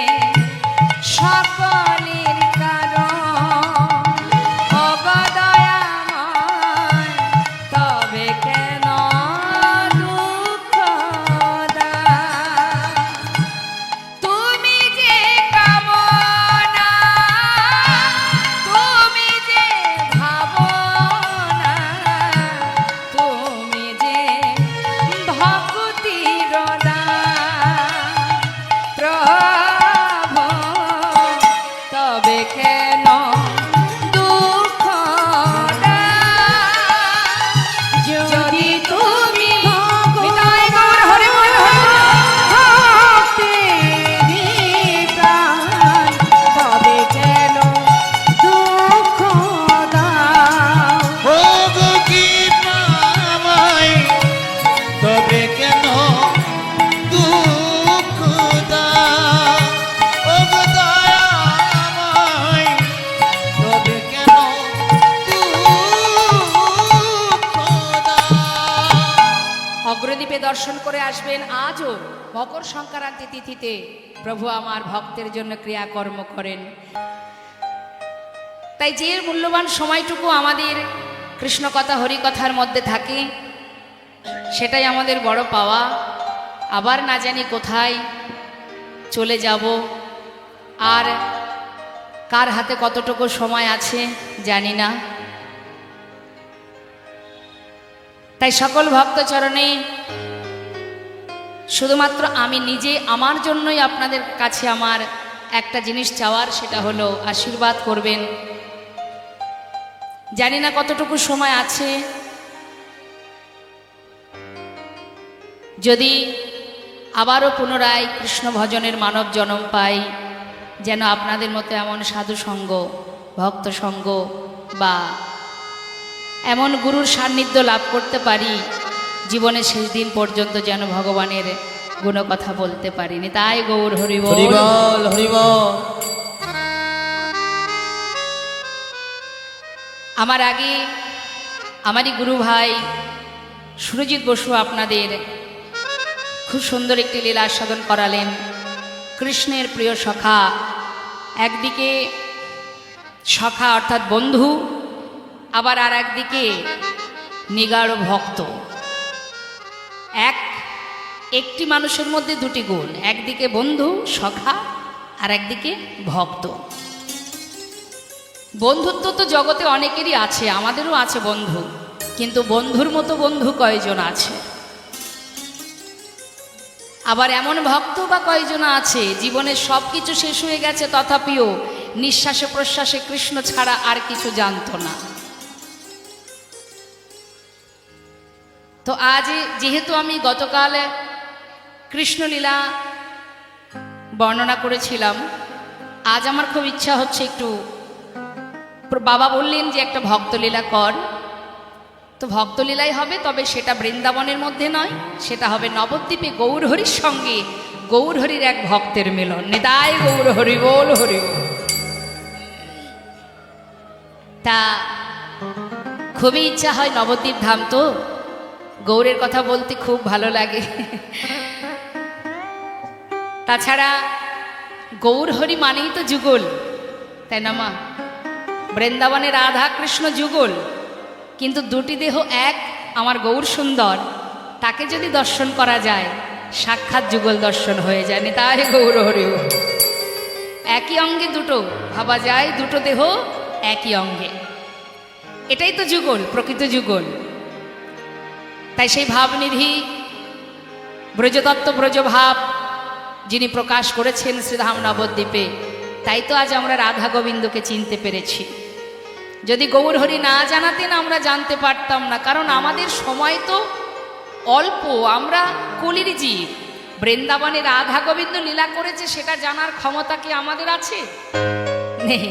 সকলের কারণ। অগদয়াময়, তবে কেন দুঃখ দাও? তুমি যে কামনা, তুমি যে ভাবনা, তুমি যে ভক্তির দান। প্রভু, তবে কেন দুঃখ দাও? যদি তুমি বিদায় গৌর হরি বল, ভক্তেরি প্রাণ, তবে কেন দুঃখ দাও? ও গো কৃপাময়, তবে কেন দুঃখ দাও? ও গো দয়াময়, তবে কেন দুঃখ দাও? অগ্রদ্বীপে দর্শন করে আসবেন। আজও মকর সংক্রান্তি তিথিতে প্রভু আমার ভক্তের জন্য ক্রিয়াকর্ম করেন। তাই যে মূল্যবান সময়টুকু আমাদের কৃষ্ণকথা হরিকথার মধ্যে থাকে, সেটাই আমাদের বড় পাওয়া। আবার না জানি কোথায় চলে যাব, আর কার হাতে কতটুকু সময় আছে জানি না। তাই সকল ভক্তচরণে শুধুমাত্র আমি নিজে, আমার জন্যই আপনাদের কাছে আমার একটা জিনিস চাওয়ার, সেটা হলো আশীর্বাদ করবেন। জানি না কতটুকু সময় আছে, যদি আবারও পুনরায় কৃষ্ণ ভজনের মানব জন্ম পাই, যেন আপনাদের মতো এমন সাধু সঙ্গ, ভক্ত সঙ্গ বা এমন গুরুর সান্নিধ্য লাভ করতে পারি, জীবনের শেষ দিন পর্যন্ত যেন ভগবানের গুণকথা বলতে পারিনি। তাই গৌর হরি বল। হরিবল হরিবল। আমার আগে আমারই গুরু ভাই সুরজিৎ বসু আপনাদের খুব সুন্দর একটি লীলা আস্বাদন করালেন। কৃষ্ণের প্রিয় সখা, একদিকে সখা অর্থাৎ বন্ধু, আবার আর একদিকে নিগাড় ভক্ত। একটি মানুষের মধ্যে দুটি গুণ, একদিকে বন্ধু সখা আর একদিকে ভক্ত। বন্ধুত্ব তো জগতে অনেকেরই আছে, আমাদেরও আছে বন্ধু, কিন্তু বন্ধুর মতো বন্ধু কয়জন আছে? আবার এমন ভক্ত বা কয়জন আছে জীবনের সব কিছু শেষ হয়ে গেছে তথাপিও নিঃশ্বাসে প্রশ্বাসে কৃষ্ণ ছাড়া আর কিছু জানতো না। তো আজ যেহেতু আমি গতকাল কৃষ্ণলীলা বর্ণনা করেছিলাম, আজ আমার খুব ইচ্ছা হচ্ছে একটু, বাবা বললেন যে একটা ভক্তলীলা কর, তো ভক্তলীলাই হবে, তবে সেটা বৃন্দাবনের মধ্যে নয়, সেটা হবে নবদ্বীপে গৌরহরির সঙ্গে গৌরহরির এক ভক্তের মিলন। নিতাই গৌর হরি বল হরি বল। তা খুবই ইচ্ছা হয়, নবদ্বীপ ধাম তো, গৌরের কথা বলতে খুব ভালো লাগে। তাছাড়া গৌরহরি মানেই তো যুগল, তাই না মা? বৃন্দাবনে রাধা কৃষ্ণ যুগল, কিন্তু দুটি দেহ এক, আমার গৌর সুন্দর, তাকে যদি দর্শন করা যায় সাক্ষাৎ যুগল দর্শন হয়ে যায়। তাই গৌর হরি বল। একই অঙ্গে দুটো ভাবা যায়, দুটো দেহ একই অঙ্গে, এটাই তো যুগল, প্রকৃত যুগল। তাই সেই ভাবনিধি ব্রজতত্ত্ব ব্রজভাব যিনি প্রকাশ করেছেন শ্রীধাম নবদ্বীপে, তাই তো আজ আমরা রাধা গোবিন্দকে চিনতে পেরেছি। যদি গৌরহরি না জানাতেন আমরা জানতে পারতাম না, কারণ আমাদের সময় তো অল্প, আমরা কলির জীব। বৃন্দাবনে রাধা গোবিন্দ লীলা করেছে সেটা জানার ক্ষমতা কি আমাদের আছে? নেই।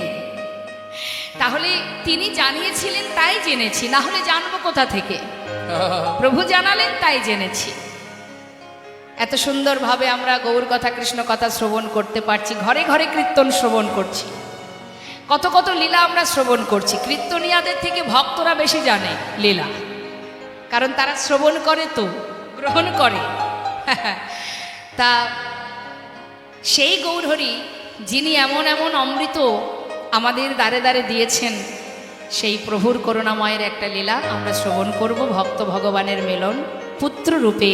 তাহলে তিনি জানিয়েছিলেন তাই জেনেছি, না হলে জানবো কোথা থেকে? প্রভু জানালেন তাই জেনেছি। এত সুন্দরভাবে আমরা গৌর কথা কৃষ্ণ কথা শ্রবণ করতে পারছি, ঘরে ঘরে কীর্তন শ্রবণ করছি, কত কত লীলা আমরা শ্রবণ করছি। কীর্তনিয়াদের থেকে ভক্তরা বেশি জানে লীলা, কারণ তারা শ্রবণ করে তো গ্রহণ করে। তা সেই গৌরহরি যিনি এমন এমন অমৃত আমাদের দ্বারে দ্বারে দিয়েছেন, সেই প্রভুর করুণাময়ের একটা লীলা আমরা শ্রবণ করব। ভক্ত ভগবানের মিলন, পুত্র রূপে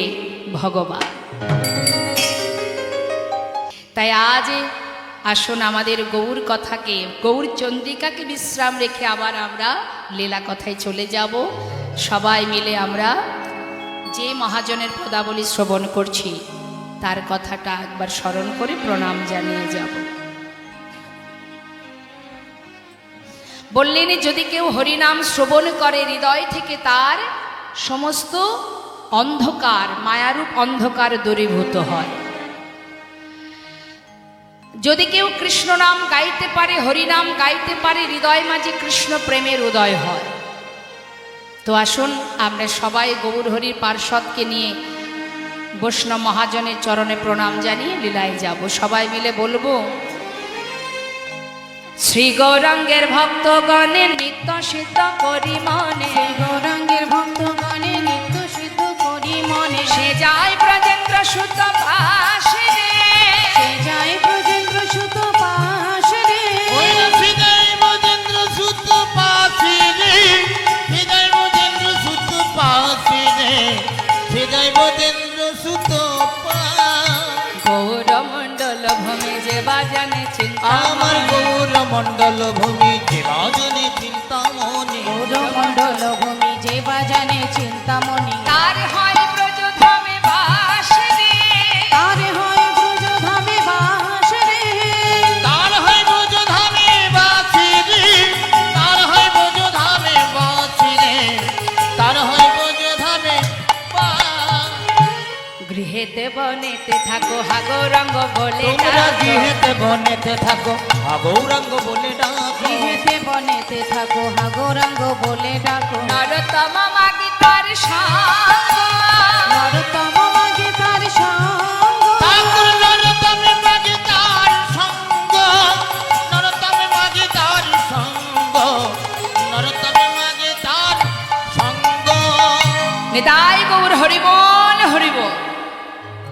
ভগবান। তাই আজ আসুন আমাদের গৌর কথাকে, গৌর চন্দ্রিকাকে বিশ্রাম রেখে আবার আমরা লীলা কথায় চলে যাব। সবাই মিলে আমরা যে মহাজনের পদাবলী শ্রবণ করছি তার কথাটা একবার স্মরণ করে প্রণাম জানিয়ে যাব। বললেন, যদি কেউ হরিনাম শ্রবণ করে হৃদয় থেকে, তার সমস্ত অন্ধকার, মায়ারূপ অন্ধকার দূরীভূত হয়। যদি কেউ কৃষ্ণ নাম গাইতে পারে, হরিনাম গাইতে পারে, হৃদয় মাঝে কৃষ্ণ প্রেমের উদয় হয়। তো আসুন আমরা সবাই গৌর হরির পার্ষদকে নিয়ে বৈষ্ণব মহাজনের চরণে প্রণাম জানিয়ে লীলায় যাব। সবাই মিলে বলবো, শ্রী গৌরাঙ্গের ভক্তগণের নিত্য সিদ্ধ করি মনে, গৌরাঙ্গের ভক্তগণের নিত্য সিদ্ধ করি মনে, সে যায় ব্রজেন্দ্র সুত পাশে রে, সে যায় ব্রজেন্দ্র সুত পাশে রে, ওই হৃদয় মজেন্দ্র সুত পাশে রে, হৃদয় মজেন্দ্র সুত পাশে রে, হৃদয় মজেন্দ্র সুত গৌরমণ্ডল ভূমি যে বাজানে চিন্তা, আমার গৌর মণ্ডল ভূমি যে বাজানে চিন্তামণি, গৌরমণ্ডল ভূমি যে বাজানে চিন্তামণি, তার হয় ব্রজধামে বাস রে, তার হয় ব্রজধামে বাস রে, তার হয় ব্রজধামে বাসি রে, তার হয় ব্রজধামে বাসি রে, তার হয় ব্রজধামে গৃহেতে বনেতে থাকো হাগো রঙ্গ বলে তোমরা ডাকো। গৃহেতে বনেতে থাকো গৌরাঙ্গ বলে ডাকো গৃহেতে বনেতে থাকো হা গৌরাঙ্গ বলে ডাকো নরতম মাগি তার সঙ্গ নরতম মাগে তার সঙ্গ ঠাকুর নরতমে মাঝে তার সঙ্গ নরতমে মাঝে তার সঙ্গ নরতমে মাঝে তার সঙ্গ নিতাই গৌর হরিবল হরিবল।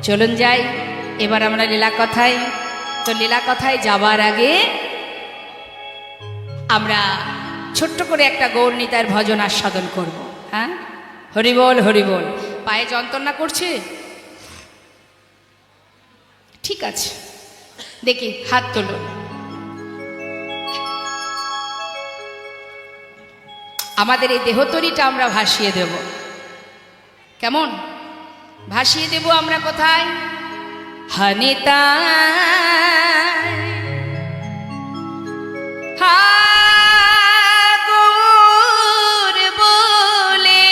চলুন যাই এবার আমরা লীলা কথায়। তো লীলা কথায় যাবার আগে আমরা ছোট্ট করে একটা গৌর নিতাইয়ের ভজন আস্বাদন করব। হ্যাঁ, হরিবল হরিবল। পায়ে যন্ত্রণা করছে? ঠিক আছে, দেখি হাত তুলুন। আমাদের এই দেহতরিটা আমরা ভাসিয়ে দেব। কেমন ভাসিয়ে দেব আমরা? কোথায়? হানিতা হাগুর বলে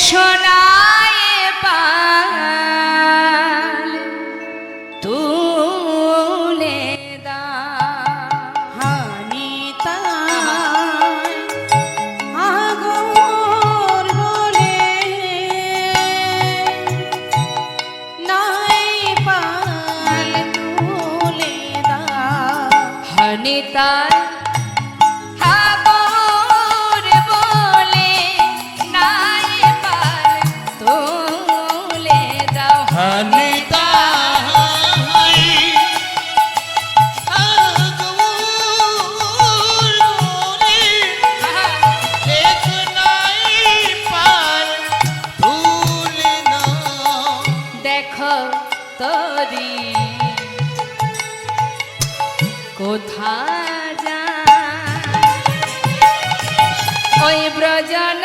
সোনায় পাল তুলে দা হানিতা আগর বলে নাই পাল তুলে দা হানিতা হাগুর বলে নাই পাল তুলে দাও। হানিতা দেখো তরি কোথা যা ওই ব্রজন